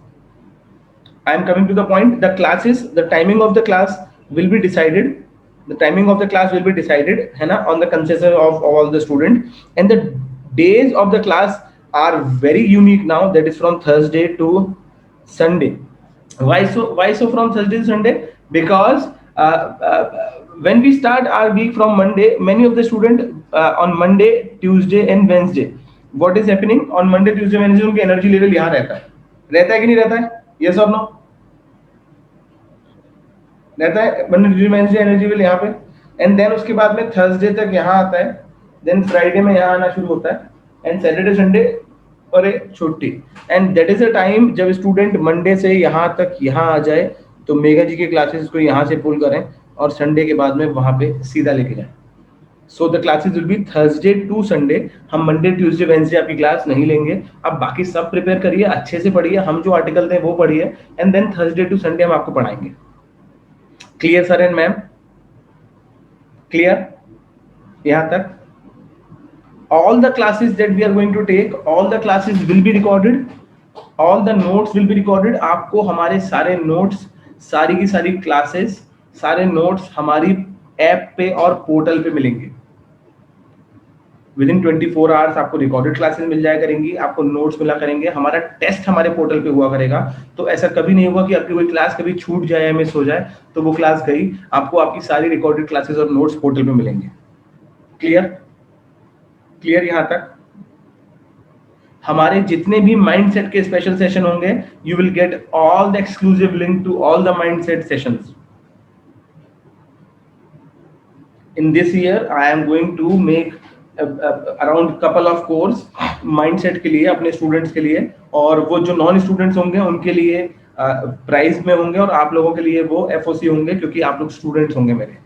I am coming to the point. The classes, the timing of the class will be decided. The timing of the class will be decided, है ना, on the consensus of all the student. And the days of the class are very unique now. That is from Thursday to Sunday. Why so? Why so from Thursday to Sunday? Because when we start our week from Monday, many of the student on Monday, Tuesday, and Wednesday, what is happening on Monday, Tuesday, Wednesday? उनकी energy level यहाँ रहता है कि नहीं रहता है? Yes or no? रहता है। मंडे वेडनेसडे एनर्जी लेवल यहाँ पे, एंड देन उसके बाद में थर्सडे तक यहाँ आता है, देन फ्राइडे में यहाँ आना शुरू होता है, एंड सैटरडे संडे और एक छुट्टी। And that is a time जब स्टूडेंट मंडे से यहाँ तक यहाँ आ जाए तो मेगा जी के क्लासेस को यहाँ से पुल करें और संडे के बाद में वहाँ पे सीधा लेके जाएं। So the classes will be Thursday to Sunday. हम मंडे ट्यूसडे वेडनेसडे आपकी क्लास नहीं लेंगे। अब बाकी सब प्रिपेयर करिए, अच्छे से पढ़िए, हम जो आर्टिकल थे वो पढ़िए, and then Thursday to Sunday हम आपको पढ़ाएंगे। Clear sir and ma'am? Clear यहां तक? all the classes that we are going to take, all the classes will be recorded, all the notes will be recorded। आपको हमारे सारे notes, सारी की सारी क्लासेस, सारे नोट्स हमारी ऐप पे और पोर्टल पे मिलेंगे। विद इन 24 आवर्स आपको रिकॉर्डेड क्लासेस मिल जाया करेंगी, आपको नोट्स मिला करेंगे, हमारा टेस्ट हमारे पोर्टल पे हुआ करेगा। तो ऐसा कभी नहीं होगा कि आपकी कोई क्लास कभी छूट जाए या मिस हो जाए तो वो क्लास गई। आपको आपकी सारी रिकॉर्डेड क्लासेस और नोट्स पोर्टल पे मिलेंगे। क्लियर? क्लियर यहां तक? हमारे जितने भी माइंडसेट के स्पेशल सेशन होंगे, you will get all the exclusive link to all the mindset sessions. In this year I am going to make around couple of course mindset के लिए, अपने स्टूडेंट्स के लिए, और वो जो नॉन स्टूडेंट्स होंगे उनके लिए प्राइज में होंगे, और आप लोगों के लिए वो एफओसी होंगे क्योंकि आप लोग स्टूडेंट्स होंगे मेरे।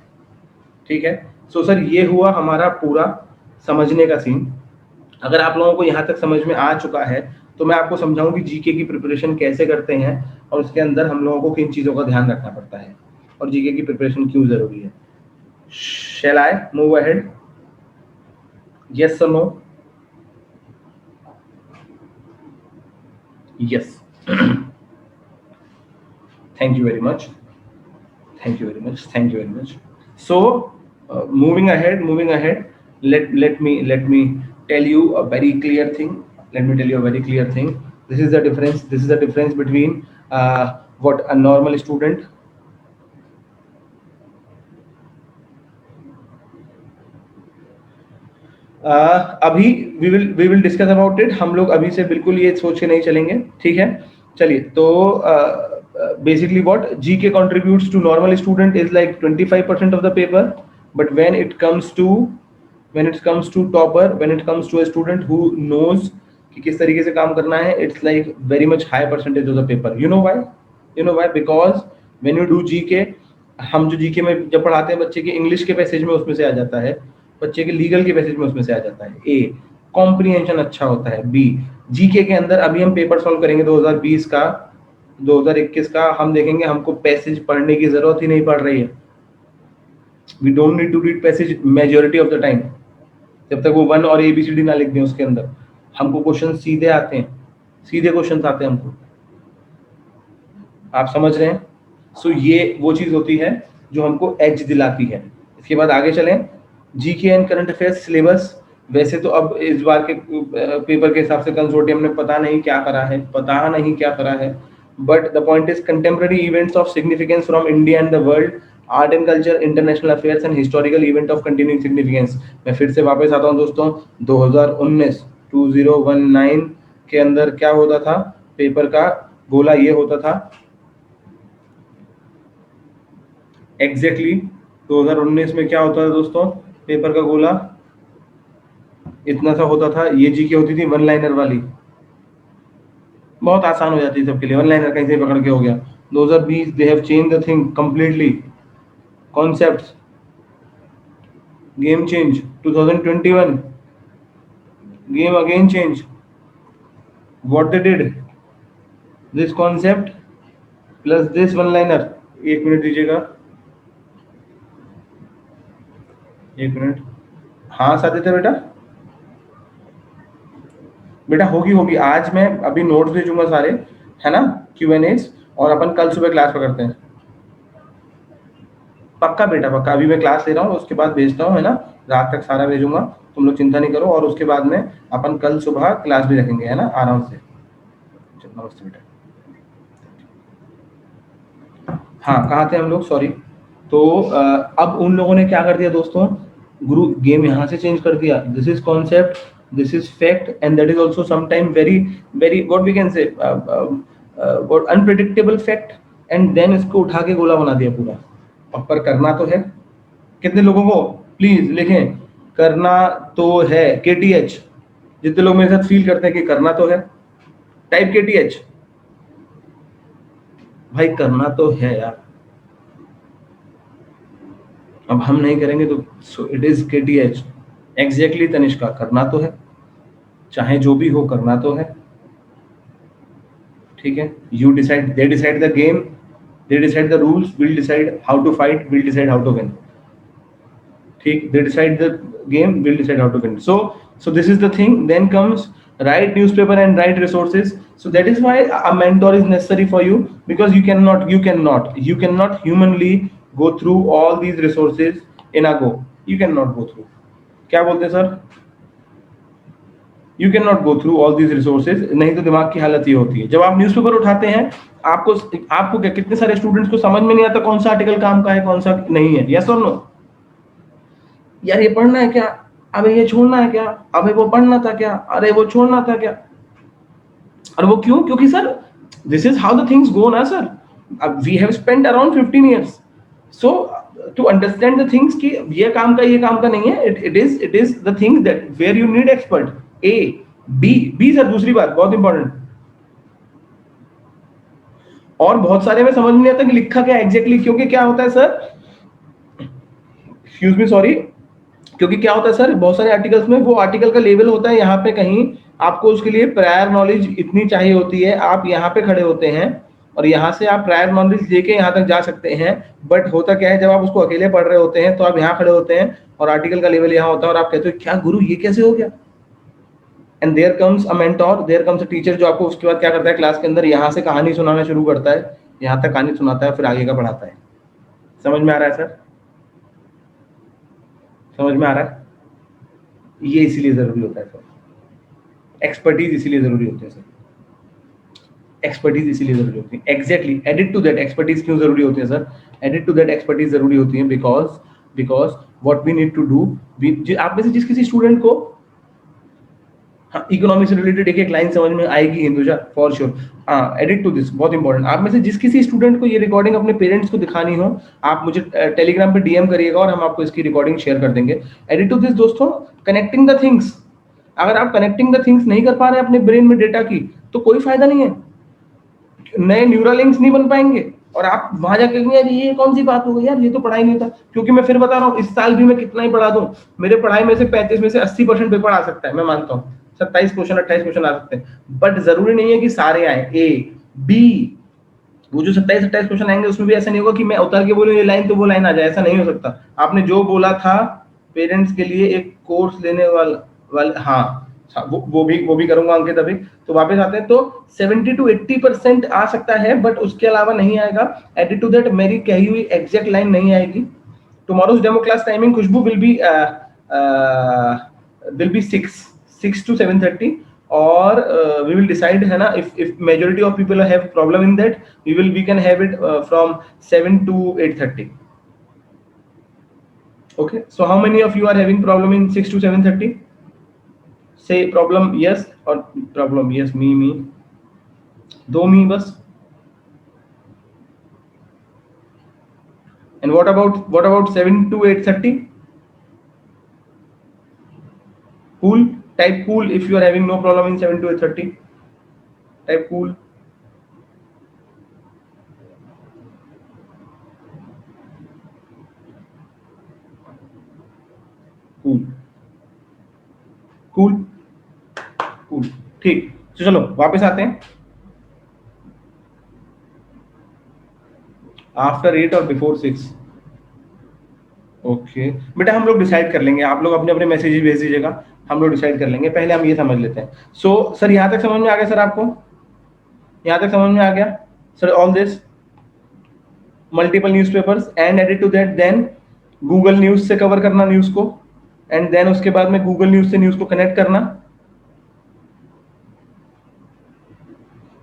ठीक है? सो सर ये हुआ हमारा पूरा समझने का सीन। अगर आप लोगों को यहाँ तक समझ में आ चुका है तो मैं आपको समझाऊं कि जीके की प्रिपरेशन कैसे करते हैं और उसके अंदर हम लोगों को किन चीज़ों का ध्यान रखना पड़ता है और जीके की प्रिपरेशन क्यों जरूरी है। Shall I move ahead? Yes or no? Yes. Thank you very much. Thank you very much. Thank you very much. So, moving ahead. Let me tell you a very clear thing. This is the difference. This is the difference between what a normal student. अभी we will discuss about it. हम लोग अभी से बिल्कुल ये सोच के नहीं चलेंगे। ठीक है? चलिए, तो basically what GK contributes to normal student is like 25% of the paper, but when it comes to topper, when it comes to a student who knows कि किस तरीके से काम करना है, it's like very much high percentage of the paper. You know why? Because when you do GK, हम जो GK में जब पढ़ाते हैं बच्चे के इंग्लिश के पैसेज में उसमें से आ जाता है, बच्चे के लीगल के पैसेज में उसमें से आ जाता है। ए, कॉम्प्रिहेंशन अच्छा होता है। बी, जीके के अंदर अभी हम पेपर सॉल्व करेंगे 2020 का, 2021 का, हम देखेंगे हमको पैसेज पढ़ने की जरूरत ही नहीं पड़ रही है। We don't need to read passage majority of the time, जब तक वो 1 और ABCD ना लिख दें उसके अंदर। हमको क्वेश्चन सीधे आते हैं, सीधे क्वेश्चन आते हैं हमको। आप समझ रहे हैं? सो ये वो चीज होती है जो हमको एज दिलाती है। इसके बाद आगे चलें। GK and current affairs syllabus, वैसे तो अब इस बार के पेपर के हिसाब से कंसोर्टियम ने पता नहीं क्या करा है, but the point is contemporary events of significance from India and the world, art and culture, international affairs and historical event of continuing significance. मैं फिर से वापस आता हूँ दोस्तों, 2019 के अंदर क्या होता था, पेपर का गोला ये होता था एग्जैक्टली 2019 में क्या होता था दोस्तों, पेपर का गोला इतना सा होता था। ये जीके होती थी 1 लाइनर वाली, बहुत आसान हो जाती है सबके लिए, 1 लाइनर कहीं से पकड़ के हो गया। 2020 they have change the thing completely, concepts, game change. 2021 game again change. What they did, this concept plus this 1 liner. 1 minute दीजिएगा, 1 मिनट। हाँ सादित्य बेटा होगी। आज मैं अभी नोट्स भेजूंगा सारे, है ना, Q&As, और अपन कल सुबह क्लास पकड़ते हैं। पक्का बेटा पक्का, अभी मैं क्लास ले रहा हूँ, उसके बाद भेजता हूँ, है ना, रात तक सारा भेजूंगा, तुम लोग चिंता नहीं करो, और उसके बाद में अपन कल सुबह क्लास भी रखेंगे, है ना, आराम से। चलो, नमस्ते बेटा। हाँ, कहाँ थे हम लोग, सॉरी। तो अब उन लोगों ने क्या कर दिया दोस्तों, गुरु गेम यहाँ से चेंज कर दिया। This is concept, this is fact, and that is also sometime very very what we can say what unpredictable fact, and then इसको उठा के गोला बना दिया पूरा। अब पर करना तो है। कितने लोगों को, प्लीज लिखें, करना तो है, KTH। जितने लोग मेरे साथ फील करते हैं कि करना तो है, टाइप KTH। भाई करना तो है यार, अब हम नहीं करेंगे तो so it is KTH। Exactly Tanishka, करना तो है, चाहे जो भी हो करना तो है। ठीक है, you decide, they decide the game, they decide the rules, will decide how to fight, will decide how to win. ठीक, they decide the game, will decide how to win. So this is the thing. Then comes write newspaper and write resources. So that is why a mentor is necessary for you, because you cannot humanly go through all these resources in a go. You cannot go through, क्या बोलते हैं sir, you can not go through all these resources, नहीं तो दिमाग की हालत ये होती है। जब आप न्यूज़पेपर उठाते हैं, आपको आपको क्या, कितने सारे स्टूडेंट्स को समझ में नहीं आता कौन सा आर्टिकल काम का है, कौन सा नहीं है, यस और नो। यार ये पढ़ना है क्या, अबे ये छोड़ना है क्या, अबे वो पढ़ना था क्या, अरे वो छोड़ना था क्या। और वो क्यों, क्योंकि sir this is how the things go ना sir, we have spent around 15 years, so to understand the things कि ये काम का, ये काम का नहीं है, it is the thing that where you need expert. A B sir, दूसरी बात बहुत इंपॉर्टेंट, और बहुत सारे में समझ नहीं आता कि लिखा क्या एग्जैक्टली, क्योंकि क्या होता है सर, एक्सक्यूज मी सॉरी, क्योंकि क्या होता है सर, बहुत सारे आर्टिकल्स में वो आर्टिकल का लेवल होता है यहाँ पे कहीं, आपको उसके लिए प्रायर नॉलेज इतनी चाहिए होती है, आप यहाँ पे खड़े होते हैं और यहाँ से आप प्रायर नॉलेज लेके यहाँ तक जा सकते हैं। बट होता क्या है, जब आप उसको अकेले पढ़ रहे होते हैं तो आप यहाँ खड़े होते हैं और आर्टिकल का लेवल यहाँ होता है और आप कहते हो क्या गुरु ये कैसे हो गया। And there comes a mentor, there comes a teacher, जो आपको उसके बाद क्या करता है, क्लास के अंदर यहाँ से कहानी सुनाना शुरू करता है, यहाँ तक कहानी सुनाता है, फिर आगे का पढ़ाता है। समझ में आ रहा है सर, समझ में आ रहा है। ये इसीलिए जरूरी होता है सर, एक्सपर्टीज इसीलिए जरूरी होती है सर, एक्सपर्टीज इसीलिए जरूरी होती है। Exactly, added to that expertise क्यों जरूरी होती है sir, added to that expertise जरूरी होती है because what we need to do, आप में से जिस किसी स्टूडेंट को हाँ इकोनॉमी से रिलेटेड एक एक लाइन समझ में आएगी हिंदुजा फॉर श्योर, हाँ एडिट टू दिस बहुत इंपॉर्टेंट। आप में से जिस किसी स्टूडेंट को ये रिकॉर्डिंग अपने पेरेंट्स को दिखानी हो, आप मुझे टेलीग्राम पे DM करिएगा और हम आपको इसकी रिकॉर्डिंग शेयर कर देंगे। एडिट टू दिस दोस्तों, कनेक्टिंग द थिंग्स, अगर आप कनेक्टिंग द थिंग्स नहीं कर पा रहे अपने ब्रेन में डेटा की, तो कोई फायदा नहीं है, नए न्यूरल लिंक्स नहीं बन पाएंगे, और आप वहां जाके यार ये कौन सी बात हो गई यार, ये तो पढ़ाई नहीं था। क्योंकि मैं फिर बता रहा हूँ, इस साल भी मैं कितना ही पढ़ा दूं, मेरे पढ़ाई में से 35 में से 80% पेपर आ सकता है, मैं मानता हूँ 27 क्वेश्चन 28 क्वेश्चन आ सकते हैं, बट जरूरी नहीं है कि सारे आए ए बी। वो जो 27-28 क्वेश्चन आएंगे उसमें भी ऐसा नहीं होगा कि मैं उतर के बोलूं ये लाइन तो वो लाइन आ जाए, ऐसा नहीं हो सकता। आपने जो बोला था पेरेंट्स के लिए एक कोर्स लेने वाला हाँ, वो भी करूंगा अंकित अभी। तो वापस आते हैं, तो 70 to 80% आ सकता है, बट उसके अलावा नहीं आएगा। एडिट टू दैट, मेरी कही हुई एग्जैक्ट लाइन नहीं आएगी। Tomorrow's demo class timing Khushboo will be 6 to 7:30, और we will decide है ना, if majority of people have problem in that, we can have it from 7 to 8:30. Okay, so how many of you are having problem in 6 to 7:30? Say problem yes or problem yes, me दो me बस। And what about 7 to 8:30? Cool, type cool if you are having no problem in 7 to 8:30. Type cool. Cool ठीक। तो चलो वापस आते हैं, after 8 और before 6। Okay बेटा, हम लोग डिसाइड कर लेंगे, आप लोग अपने अपने मैसेजेस भेज दीजिएगा, हम लोग डिसाइड कर लेंगे। पहले हम ये समझ लेते हैं। सो सर यहाँ तक समझ में आ गया सर, आपको यहाँ तक समझ में आ गया sir all this multiple newspapers and added to that, then Google news से कवर करना न्यूज़ को, एंड देन उसके बाद में गूगल न्यूज़ से न्यूज़ को कनेक्ट करना।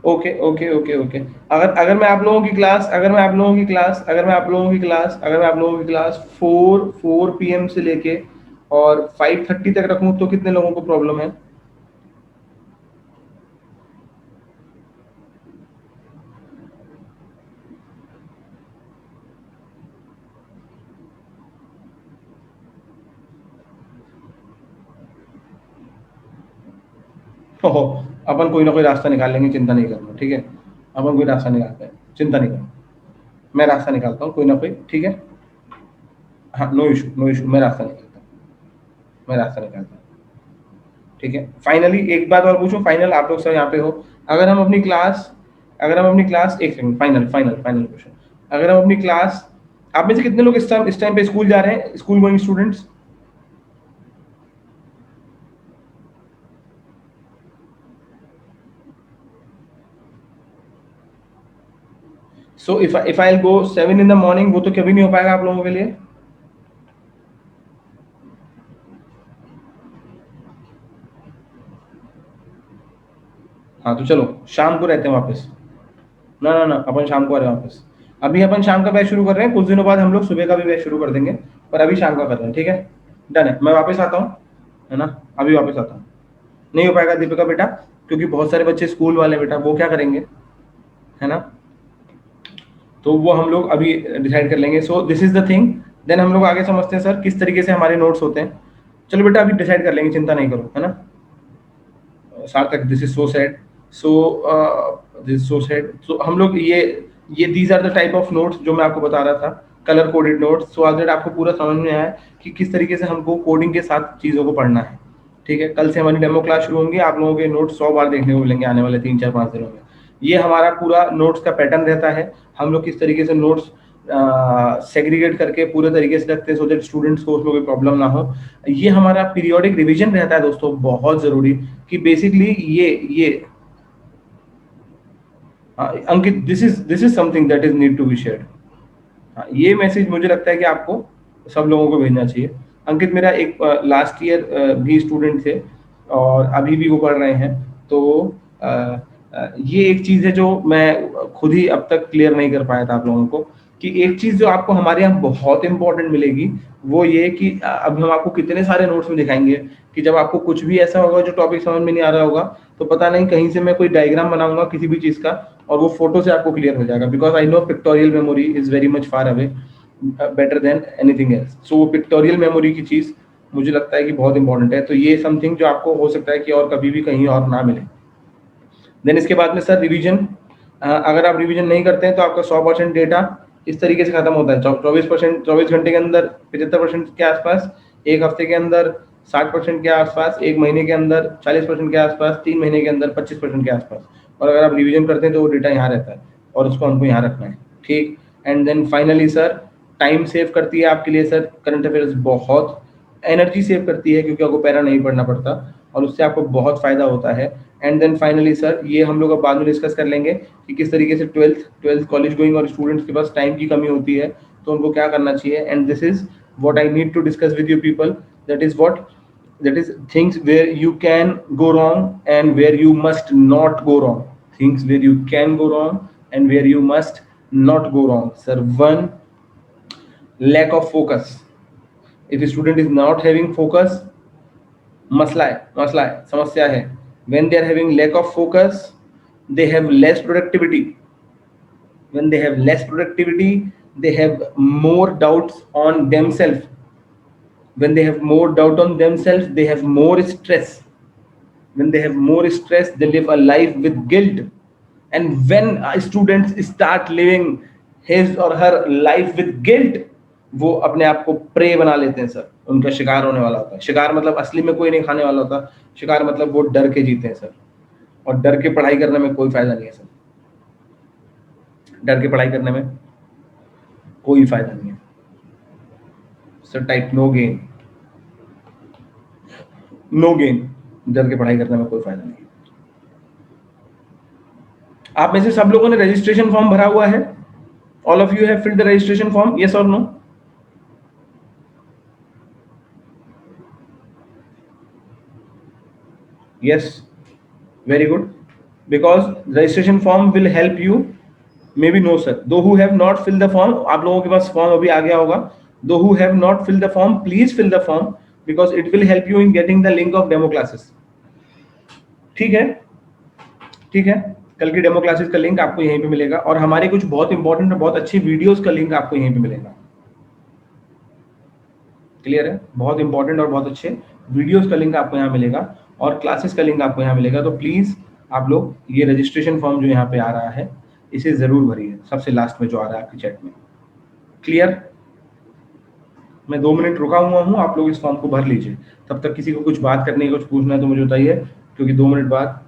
Okay okay okay okay. अगर अगर मैं आप लोगों की क्लास अगर मैं आप लोगों की क्लास अगर मैं आप लोगों की क्लास अगर मैं आप लोगों की क्लास 4 PM से लेके और 5:30 तक रखूं तो कितने लोगों को प्रॉब्लम है? ओहो, अपन कोई ना कोई रास्ता निकाल लेंगे, चिंता नहीं करना, ठीक है? अपन कोई रास्ता निकालते हैं, चिंता नहीं करना। मैं रास्ता निकालता हूँ कोई ना कोई, ठीक है? हाँ, नो इशू नो इशू, मैं रास्ता निकालता हूँ, मैं रास्ता निकालता हूँ। ठीक है, फाइनली एक बात और पूछूं, फाइनल आप लोग सब यहाँ पे हो। अगर हम अपनी क्लास अगर हम अपनी क्लास एक second, final final final question, अगर हम अपनी क्लास, आप में से कितने लोग इस टाइम पे स्कूल जा रहे हैं, school going students? So if I go 7 in the morning, वो तो कभी नहीं हो पाएगा आप लोगों के लिए। हाँ तो चलो शाम को रहते हैं वापस। ना ना ना, अपन शाम को आ रहे हैं वापस। अभी अपन शाम का बैच शुरू कर रहे हैं, कुछ दिनों बाद हम लोग सुबह का भी बैच शुरू कर देंगे, पर अभी शाम का कर रहे हैं, ठीक है? डन है, मैं वापस आता हूँ, है ना? अभी वापस आता हूँ। नहीं हो पाएगा दीपिका बेटा, क्योंकि बहुत सारे बच्चे स्कूल वाले बेटा, वो क्या करेंगे, है ना? तो वो हम लोग अभी डिसाइड कर लेंगे। So this is the thing, then हम लोग आगे समझते हैं सर किस तरीके से हमारे नोट्स होते हैं। चलो बेटा अभी डिसाइड कर लेंगे, चिंता नहीं करो, है ना? Sarthak, this is so sad. So this so sad. So हम लोग ये these are the type of notes जो मैं आपको बता रहा था, कलर कोडेड नोट्स। सो आज आपको पूरा समझ में आया कि किस तरीके से हमको कोडिंग के साथ चीज़ों को पढ़ना है। ठीक है, कल से हमारी डेमो क्लास शुरू होंगी, आप लोगों के नोट्स 100 बार देखने को मिलेंगे आने वाले 3 4 5 दिनों में। ये हमारा पूरा नोट्स का पैटर्न रहता है, हम लोग किस तरीके से नोट्स सेग्रीगेट करके पूरे तरीके से रखते हैं, सो दैट स्टूडेंट्स को उसमें कोई प्रॉब्लम ना हो। ये हमारा पीरियोडिक रिवीजन रहता है दोस्तों, बहुत जरूरी, कि बेसिकली ये Ankit, this is something that is need to be shared. हाँ, ये मैसेज मुझे लगता है कि आपको सब लोगों को भेजना चाहिए। अंकित मेरा एक लास्ट ईयर भी स्टूडेंट थे और अभी भी वो पढ़ रहे हैं, तो अ, ये एक चीज़ है जो मैं खुद ही अब तक क्लियर नहीं कर पाया था आप लोगों को, कि एक चीज़ जो आपको हमारे यहाँ बहुत इंपॉर्टेंट मिलेगी, वो ये कि अब हम आपको कितने सारे नोट्स में दिखाएंगे कि जब आपको कुछ भी ऐसा होगा जो टॉपिक समझ में नहीं आ रहा होगा, तो पता नहीं कहीं से मैं कोई डायग्राम बनाऊंगा किसी भी चीज़ का, और वो फोटो से आपको क्लियर हो जाएगा, because I know pictorial memory is very much far away better than anything else. So वो पिक्टोरियल मेमोरी की चीज़ मुझे लगता है कि बहुत इंपॉर्टेंट है, तो ये समथिंग जो आपको हो सकता है कि और कभी भी कहीं और ना मिले। देन इसके बाद में सर रिवीजन, अगर आप रिवीजन नहीं करते हैं तो आपका 100% डेटा इस तरीके से खत्म होता है। 24%, 24 घंटे के अंदर 75% के आसपास, एक हफ्ते के अंदर 60% के आसपास, एक महीने के अंदर 40% के आसपास, 3 महीने के अंदर 25% के आसपास। और अगर आप रिवीजन करते हैं तो वो डेटा यहाँ रहता है और उसको हमको यहाँ रखना है, ठीक। And then finally sir, time save करती है आपके लिए सर करंट अफेयर्स, बहुत एनर्जी सेव करती है क्योंकि आपको पैरा नहीं पढ़ना पड़ता और उससे आपको बहुत फायदा होता है। एंड देन फाइनली सर, ये हम लोग अब बाद में डिस्कस कर लेंगे कि किस तरीके से ट्वेल्थ कॉलेज गोइंग और स्टूडेंट्स के पास टाइम की कमी होती है तो उनको क्या करना चाहिए। And this is what I need to discuss with you people, that is what, that is things where you can go wrong and where you must not go wrong, things where you can go wrong and where you must not go wrong sir। One, lack of focus, if a student is not having focus, मसला है, समस्या है। when they are having lack of focus, they have less productivity, when they have less productivity, they have more doubts on themselves, when they have more doubt on themselves, they have more stress, when they have more stress, they live a life with guilt, and when students start living his or her life with guilt, वो अपने आप को pray बना लेते हैं sir, उनका शिकार होने वाला होता है। शिकार मतलब असली में कोई नहीं खाने वाला होता, शिकार मतलब वो डर के जीते हैं सर, और डर के पढ़ाई करने में कोई फायदा नहीं है सर, डर के पढ़ाई करने में कोई फायदा नहीं है sir. Type no gain, no gain, डर के पढ़ाई करने में कोई फायदा नहीं है। आप में से सब लोगों ने रजिस्ट्रेशन फॉर्म भरा हुआ है? All of you have filled the registration form, yes और no? Yes, very good. Because registration form will help you. Maybe no sir. Those who have not filled the form, आप लोगों के पास form अभी आ गया होगा. Those who have not filled the form, please fill the form because it will help you in getting the link of demo classes. ठीक है, ठीक है. कल की डेमो क्लासेस का लिंक आपको यहीं पे मिलेगा और हमारे कुछ बहुत इंपॉर्टेंट और बहुत अच्छी वीडियोस का लिंक आपको यहीं पे मिलेगा. क्लियर है? बहुत इंपॉर्टेंट और बहुत अच्छे वीडियोस का लिंक आपको यहाँ मिलेगा और क्लासेस का लिंक आपको यहाँ मिलेगा. तो प्लीज आप लोग ये रजिस्ट्रेशन फॉर्म जो यहाँ पे आ रहा है इसे जरूर भरिए, सबसे लास्ट में जो आ रहा है आपकी चैट में. क्लियर? मैं 2 मिनट रुका हुआ हूँ, आप लोग इस फॉर्म को भर लीजिए. तब तक किसी को कुछ बात करनी है, कुछ पूछना है तो मुझे बताइए, क्योंकि 2 मिनट बाद.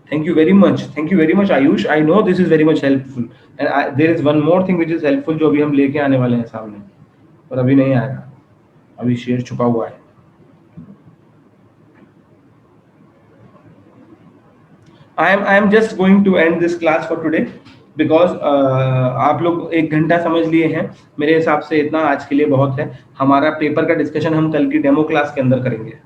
Thank you very much. Thank you very much, Ayush. I know this is very much helpful. And there is one more thing which is helpful जो अभी हम लेके आने वाले हैं सामने, पर अभी नहीं आएगा, अभी शेयर छुपा हुआ है. I am just going to end this class for today because आप लोग 1 घंटा समझ लिए हैं. मेरे हिसाब से इतना आज के लिए बहुत है. हमारा पेपर का डिस्कशन हम कल की डेमो क्लास के अंदर करेंगे.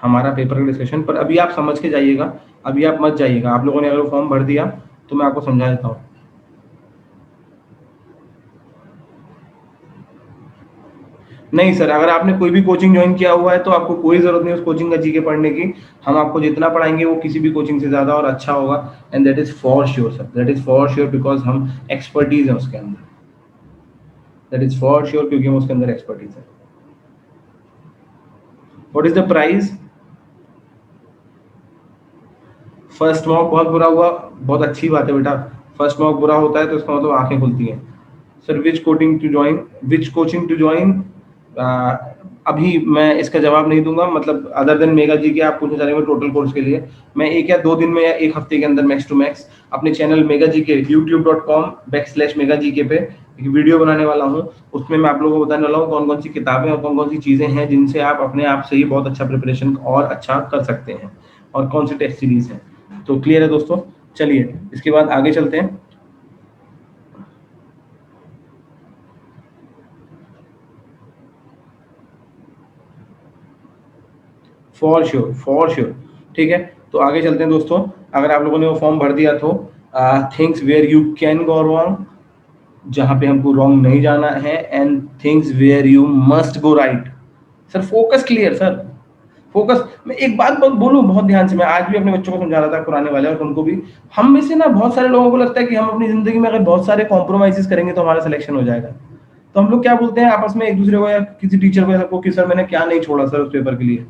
हमारा पेपर का डिस्कशन, पर अभी आप समझ के जाइएगा, अभी आप मत जाइएगा. आप लोगों ने अगर फॉर्म भर दिया तो मैं आपको समझा देता हूँ. नहीं सर, अगर आपने कोई भी कोचिंग ज्वाइन किया हुआ है तो आपको कोई जरूरत नहीं उस कोचिंग का जीके पढ़ने की. हम आपको जितना पढ़ाएंगे वो किसी भी कोचिंग से ज्यादा और अच्छा होगा. And that is for sure sir, that is for sure because हम एक्सपर्टीज है उसके अंदर. दैट इज फॉर श्योर क्योंकि हम उसके अंदर एक्सपर्टीज है. What is the price? First mock बहुत बुरा हुआ, बहुत अच्छी बात है बेटा. फर्स्ट मॉक बुरा होता है तो इसका मतलब आंखें खुलती हैं. Sir which coaching to join, which coaching to join? अभी मैं इसका जवाब नहीं दूंगा. मतलब अदर देन मेगा जी के आप पूछना चाह रहे हो टोटल कोर्स के लिए, मैं 1 या 2 दिन में या 1 हफ्ते के अंदर मैक्स टू मैक्स अपने चैनल मेगा जी के youtube.com/मेगा जी के पे एक वीडियो बनाने वाला हूँ. उसमें मैं आप लोगों को बताने वाला हूँ कौन कौन सी किताबें और कौन कौन सी चीजें हैं जिनसे आप अपने आप से ही बहुत अच्छा प्रिपरेशन और अच्छा कर सकते हैं और कौन सी टेस्ट सीरीज है. तो क्लियर है दोस्तों? चलिए इसके बाद आगे चलते हैं. For sure. ठीक है, तो आगे चलते हैं दोस्तों. अगर आप लोगों ने वो फॉर्म भर दिया तो things where you can go wrong, जहां पे हमको रॉन्ग नहीं जाना है, and things where you must go right. Sir focus clear sir, focus. मैं एक बात बोलूं बहुत ध्यान से, मैं आज भी अपने बच्चों को समझा रहा था पुराने वाले और उनको भी. हम में से ना बहुत सारे लोगों को लगता है कि हम अपनी जिंदगी में अगर बहुत सारे कॉम्प्रोमाइजेस करेंगे तो हमारा सिलेक्शन हो जाएगा. तो हम लोग क्या बोलते हैं आपस में एक दूसरे को या किसी टीचर को कि सर मैंने क्या नहीं छोड़ा सर उस पेपर के लिए.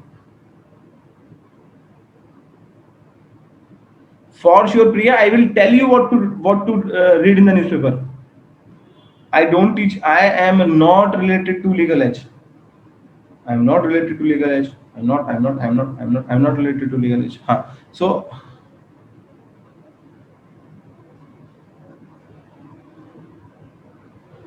For sure, Priya, I will tell you what to read in the newspaper. I don't teach. I am not related to legal edge. I am not related to legal edge. I'm not related to legal edge. हाँ. So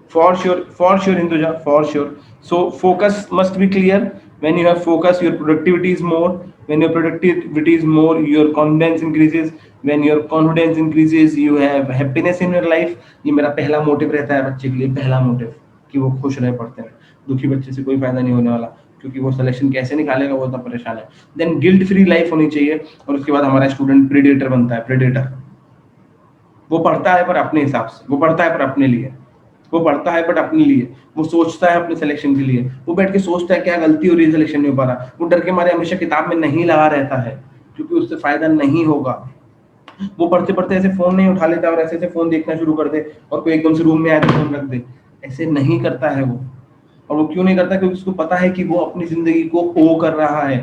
for sure, Hinduja, for sure. So focus must be clear. When you have focus, your productivity is more. When your productivity is more, your confidence increases. When your confidence increases, you have happiness in your life. ये मेरा पहला motive रहता है बच्चे के लिए, पहला motive कि वो खुश रहे पढ़ते हैं. दुखी बच्चे से कोई फायदा नहीं होने वाला, क्योंकि वो सिलेक्शन कैसे निकालेगा वो इतना परेशान है. देन गिल्ट फ्री लाइफ होनी चाहिए. और उसके बाद हमारा स्टूडेंट प्रेडेटर बनता है. प्रेडेटर वो पढ़ता है पर अपने हिसाब से, वो पढ़ता है पर अपने लिए, वो पढ़ता है बट अपने लिए, वो सोचता है अपने सिलेक्शन के लिए. वो बैठ के सोचता है क्या गलती हो रही है, सिलेक्शन नहीं हो पा रहा. वो डर के मारे हमेशा किताब में नहीं लगा रहता है क्योंकि उससे फायदा नहीं होगा. वो पढ़ते पढ़ते ऐसे फोन नहीं उठा लेता और ऐसे ऐसे फोन देखना शुरू कर दे और कोई एकदम से रूम में आए तो फोन रख दे. ऐसे नहीं करता है वो. और वो क्यों नहीं करता? क्योंकि उसको पता है कि वो अपनी जिंदगी को ओ कर रहा है.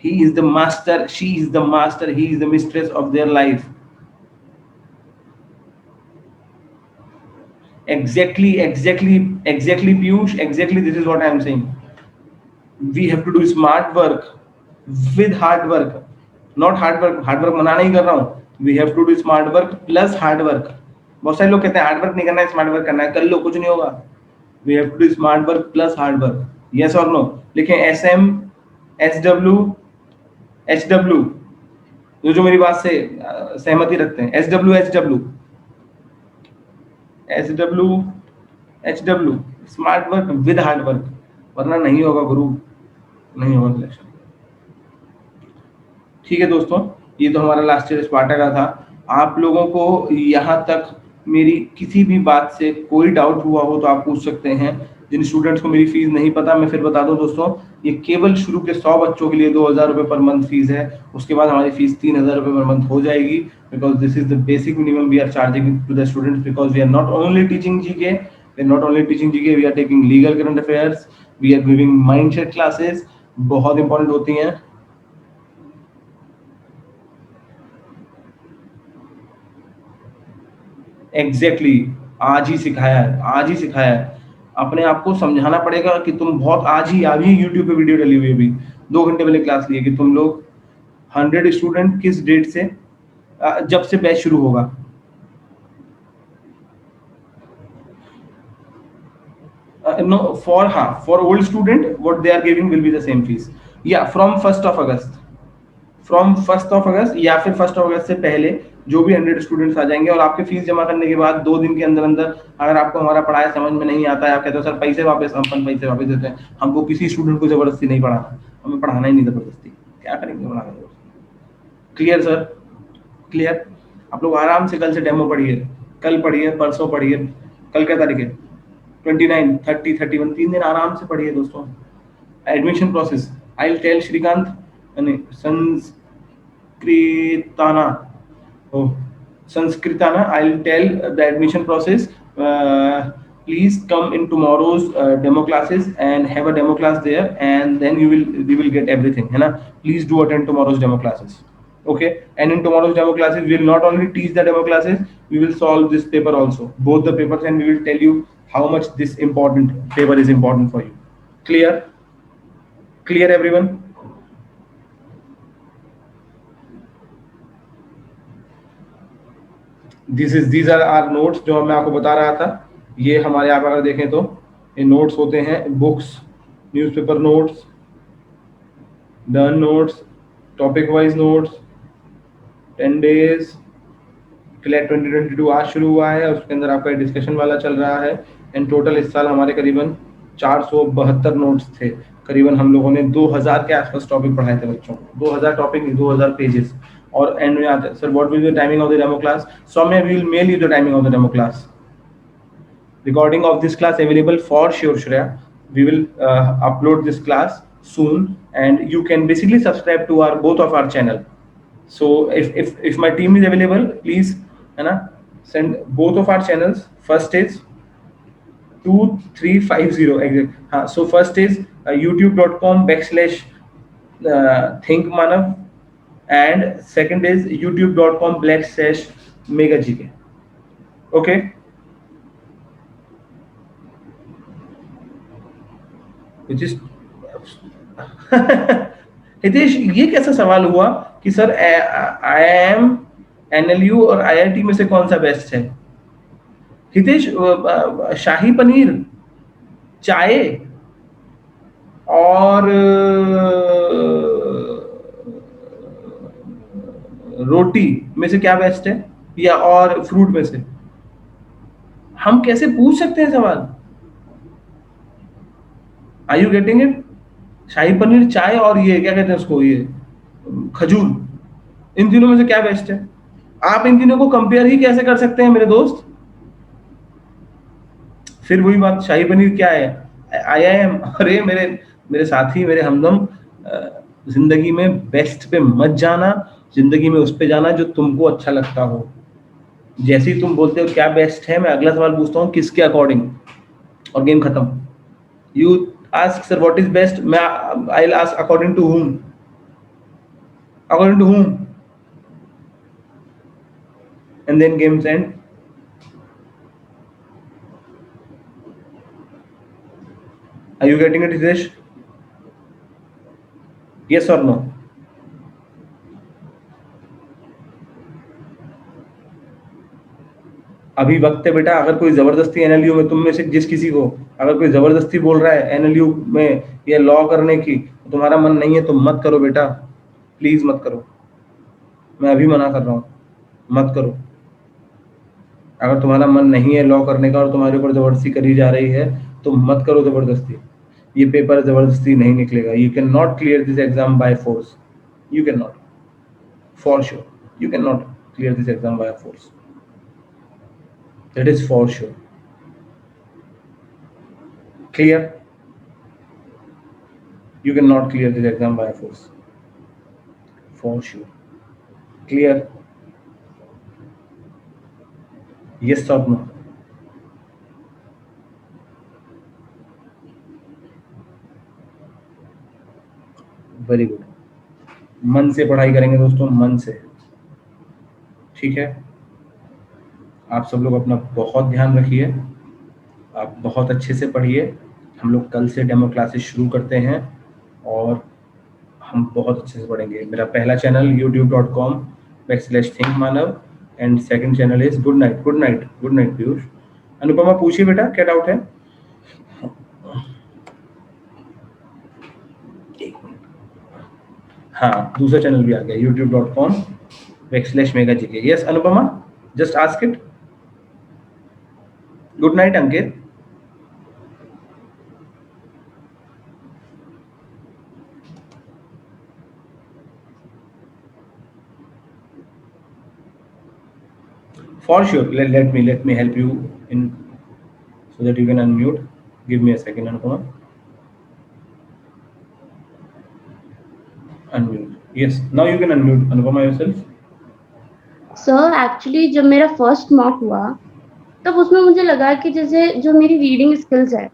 He is the master, she is the master, he is the mistress of their life. Exactly, Piyush. Exactly, this is what I am saying. We have to do smart work with hard work, not hard work. Hard work मना नहीं कर रहा हूँ. We have to do smart work plus hard work. बहुत सारे लोग कहते हैं हार्ड वर्क नहीं करना है, स्मार्ट वर्क करना है. कर लो, कुछ नहीं होगा. We have to do smart work plus hard work. Yes or no? लिखें SM, SW, HW, जो मेरी बात से सहमति रखते हैं, SW HW SW HW, smart work with hard work, वरना नहीं होगा गुरु, नहीं होगा सिलेक्शन। ठीक है दोस्तों, ये तो हमारा लास्ट ईयर स्पार्टा का था। आप लोगों को यहाँ तक मेरी किसी भी बात से कोई डाउट हुआ हो तो आप पूछ सकते हैं। जिन स्टूडेंट्स को मेरी फीस नहीं पता, मैं फिर बता दूं दोस्तों, ये केवल शुरू के 100 बच्चों के लिए 2000 रुपये पर मंथ फीस है। उसके बाद हमारी फीस 3000 रुपये पर मंथ हो जाएगी, because this is the basic minimum we are charging to the students, because we are not only teaching GK, we are not only teaching GK, we are taking legal current affairs, we are giving mindset classes, बहुत important होती हैं। Exactly आज ही सिखाया है, आज ही सिखाया है। अपने आप को समझाना पड़ेगा कि तुम बहुत आज ही यूट्यूब पे वीडियो डली हुई है, अभी 2 घंटे पहले क्लास ली है कि तुम लोग 100 स्टूडेंट किस डेट से, जब से बैच शुरू होगा। No, for old student what they are giving will be the same fees, yeah, from 1st of August, from 1 या फिर 1 अगस्त से पहले जो भी 100 स्टूडेंट्स आ जाएंगे, और आपके फीस जमा करने के बाद 2 दिन के अंदर अंदर अगर आपको हमारा पढ़ाया समझ में नहीं आता है, आप कहते हो सर पैसे वापस, हम पैसे वापस देते हैं। हमको किसी स्टूडेंट को जबरदस्ती नहीं पढ़ाना, हमें पढ़ाना ही नहीं जबरदस्ती, क्या करेंगे पढ़ाना। Clear sir, clear. आप लोग आराम से कल से डेमो पढ़िए, कल पढ़िए, परसों पढ़िए, कल क्या तारीख है 29, 30, 31, 3 दिन आराम से पढ़िए दोस्तों। Admission process I will tell Shrikant Sanskritana, Sanskritana, I'll tell the admission process. Please come in tomorrow's demo classes and have a demo class there, and then we will get everything, है ना। Please do attend tomorrow's demo classes, okay? And in tomorrow's demo classes, we will not only teach the demo classes, we will solve this paper also, both the papers, and we will tell you how much this important paper is important for you. Clear? Clear everyone? these are our notes जो मैं आपको बता रहा था। ये हमारे आप अगर देखें तो ये नोट्स होते हैं, books, newspaper notes, done notes, topic wise notes, 10 days CLAT 2022 आज शुरू हुआ है, उसके अंदर आपका डिस्कशन वाला चल रहा है। एंड टोटल इस साल हमारे करीबन 472 नोट्स थे। करीबन हम लोगों ने 2000 के आसपास टॉपिक पढ़ाए थे बच्चों को, 2000 टॉपिक नहीं, 2000 पेजेस। और एंड में आता है sir what will be the timing of the demo class. Saumya we will mail you the timing of the demo class. Recording of this class available for sure, Shreya. We will upload this class soon, and you can basically subscribe to our both of our channel. So if my team is available, please, है ना, send both of our channels. First is 2350 exact. हाँ, so first is youtube.com/think Manav, and second is youtube.com/megagk. Okay. Which is Hitesh, ये कैसा सवाल हुआ कि sir IIM, NLU और IIT में से कौन सा बेस्ट है। हितेश, शाही पनीर, चाय और रोटी में से क्या बेस्ट है, या और फ्रूट में से। हम कैसे पूछ सकते हैं सवाल। Are you getting it. Shahi paneer, चाय और ये क्या कहते हैं उसको, ये खजूर, इन तीनों में से क्या बेस्ट है। आप इन तीनों को कंपेयर ही कैसे कर सकते हैं मेरे दोस्त। फिर वही बात, शाही पनीर क्या है, IIM। अरे मेरे साथी, मेरे हमदम, जिंदगी में बेस्ट पे मत जाना, जिंदगी में उस पे जाना जो तुमको अच्छा लगता हो। जैसे ही तुम बोलते हो क्या बेस्ट है, मैं अगला सवाल पूछता हूँ किसके अकॉर्डिंग, और गेम खत्म। You ask sir what is best, I'll ask according to whom, and then games end. Are you getting it, Hitesh? Yes or no? अभी वक्त है बेटा। अगर कोई जबरदस्ती NLU में, तुम में से जिस किसी को अगर कोई जबरदस्ती बोल रहा है NLU में ये लॉ करने की, तुम्हारा मन नहीं है तो मत करो बेटा। प्लीज मत करो, मैं अभी मना कर रहा हूँ, मत करो। अगर तुम्हारा मन नहीं है लॉ करने का और तुम्हारे ऊपर जबरदस्ती करी जा रही है तो मत करो जबरदस्ती। ये पेपर जबरदस्ती नहीं निकलेगा। You can not clear this exam by force, you can not, for sure you can not clear this exam by force, that is for sure. Clear? You cannot clear this exam by force, for sure. Clear? Yes or no? Very good. मन से पढ़ाई करेंगे दोस्तों, मन से, ठीक है? आप सब लोग अपना बहुत ध्यान रखिए, आप बहुत अच्छे से पढ़िए। हम लोग कल से डेमो क्लासेस शुरू करते हैं और हम बहुत अच्छे से पढ़ेंगे। मेरा पहला channel youtube.com/think Manav and second channel is good night. Good night, good night Piyush. Anupama पूछिए बेटा, क्या डाउट है? हाँ, दूसरा चैनल भी आ गया, youtube.com/megajk। Yes Anupama, just ask it. Good night Ankit. For sure, let me help you in so that you can unmute. Give me a second, Anupama. Unmute. Yes, now you can unmute, Anupama, yourself. Sir actually जब मेरा first mock हुआ तब उसमें मुझे लगा कि जैसे जो मेरी रीडिंग स्किल्स है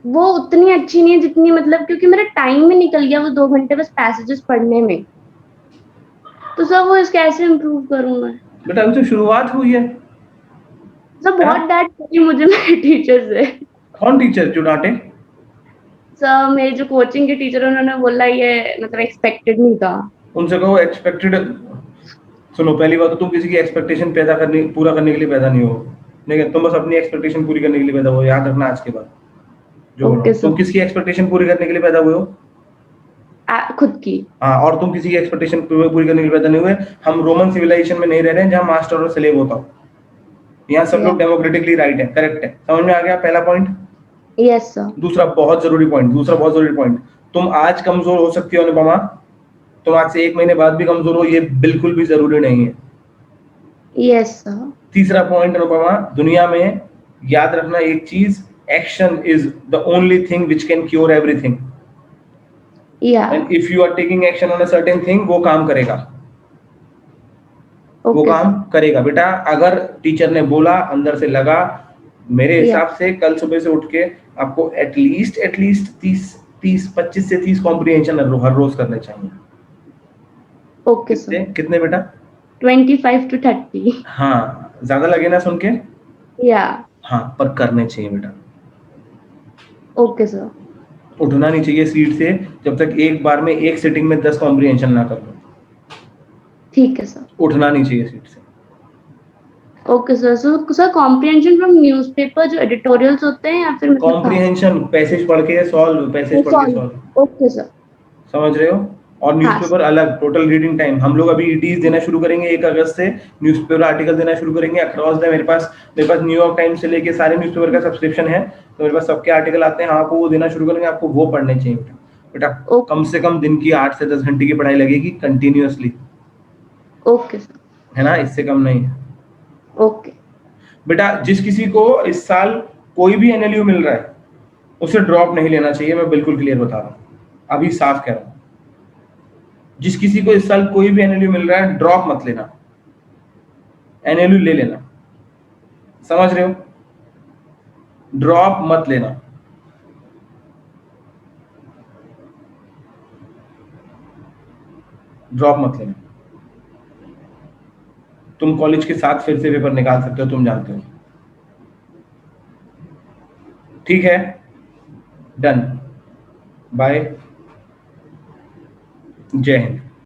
वो उतनी अच्छी नहीं है जितनी, मतलब क्योंकि मेरा टाइम में निकल गया वो 2 घंटे बस पैसेजेस पढ़ने में। तो सर वो इस कैसे इम्प्रूव करूं मैं? बेटा अभी तो शुरुआत हुई है। सर बहुत डांट पड़ी मुझे मेरे टीचर से। कौन टीचर जो डांटे? सर मेरे जो कोचिंग के टीचर, उन्होंने बोला ये मतलब एक्सपेक्टेड नहीं था। उनसे कहो एक्सपेक्टेड। सुनो, पहली बात तो तुम किसी की एक्सपेक्टेशन पूरा करने के लिए पैदा नहीं हो, ठीक है? तुम बस अपनी एक्सपेक्टेशन पूरी करने के लिए पैदा हो, याद रखना आज के बाद जो बोल रहा ओके हूँ। तुम सर। किसकी एक्सपेक्टेशन पूरी करने के लिए पैदा हुए हो? खुद की। हाँ, और तुम किसी की एक्सपेक्टेशन पूरी करने के लिए पैदा नहीं हुए। हम रोमन सिविलाइजेशन में नहीं रह रहे हैं जहाँ मास्टर और स्लेव होता हो। यहाँ सब लोग डेमोक्रेटिकली राइट है, करेक्ट है। समझ में आ गया पहला पॉइंट? Yes sir. दूसरा बहुत जरूरी पॉइंट, तुम आज कमजोर हो सकती हो अनुपमा, तुम आज से 1 महीने बाद भी कमजोर हो, ये बिल्कुल भी जरूरी नहीं है। Yes sir. तीसरा पॉइंट अनुपमा, दुनिया में याद रखना एक चीज, action is the only thing which can cure everything. And if you are taking action on a certain thing, वो काम करेगा, वो काम करेगा बेटा। अगर टीचर ने बोला, अंदर से लगा, मेरे हिसाब से कल सुबह से उठ के आपको एटलीस्ट 25 से 30 कॉम्प्रिहेंशन हर रोज करने चाहिए। Okay sir. कितने बेटा? 25 to 30। हाँ, ज्यादा लगे ना सुन के? या हाँ, पर करने चाहिए बेटा। Okay sir. उठना नहीं चाहिए सीट से जब तक एक बार में एक सिटिंग में 10 कॉम्प्रिहेंशन ना कर लो। ठीक है सर। उठना नहीं चाहिए सीट से। Okay sir. Sir comprehension from newspaper जो एडिटोरियल्स होते हैं या फिर मतलब कॉम्प्रिहेंशन पैसेज पढ़ के सॉल्व, पैसेज पढ़ के सॉल्व। Okay sir. समझ रहे हो? और न्यूज़पेपर अलग, टोटल रीडिंग टाइम। हम लोग अभी ईटीज देना शुरू करेंगे 1 अगस्त से, न्यूज़पेपर आर्टिकल देना शुरू करेंगे अक्रॉस द। मेरे पास न्यूयॉर्क टाइम्स से लेके सारे न्यूज़पेपर का सब्सक्रिप्शन है, तो मेरे पास सबके आर्टिकल आते हैं। आपको वो देना शुरू करेंगे, आपको वो पढ़ने चाहिए बेटा। कम से कम दिन की 8 से 10 घंटे की पढ़ाई लगेगी कंटिन्यूअसली। Okay sir. है ना, इससे कम नहीं है। ओके बेटा जिस किसी को इस साल कोई भी एनएलयू मिल रहा है उसे ड्रॉप नहीं लेना चाहिए, मैं बिल्कुल क्लियर बता रहा हूँ, अभी साफ कह रहा हूँ। जिस किसी को इस साल कोई भी एनएलयू मिल रहा है, ड्रॉप मत लेना, एनएलयू ले लेना। समझ रहे हो? ड्रॉप मत लेना। ड्रॉप मत लेना। तुम कॉलेज के साथ फिर से पेपर निकाल सकते हो, तुम जानते हो। ठीक है, डन, बाय, जय हिंद।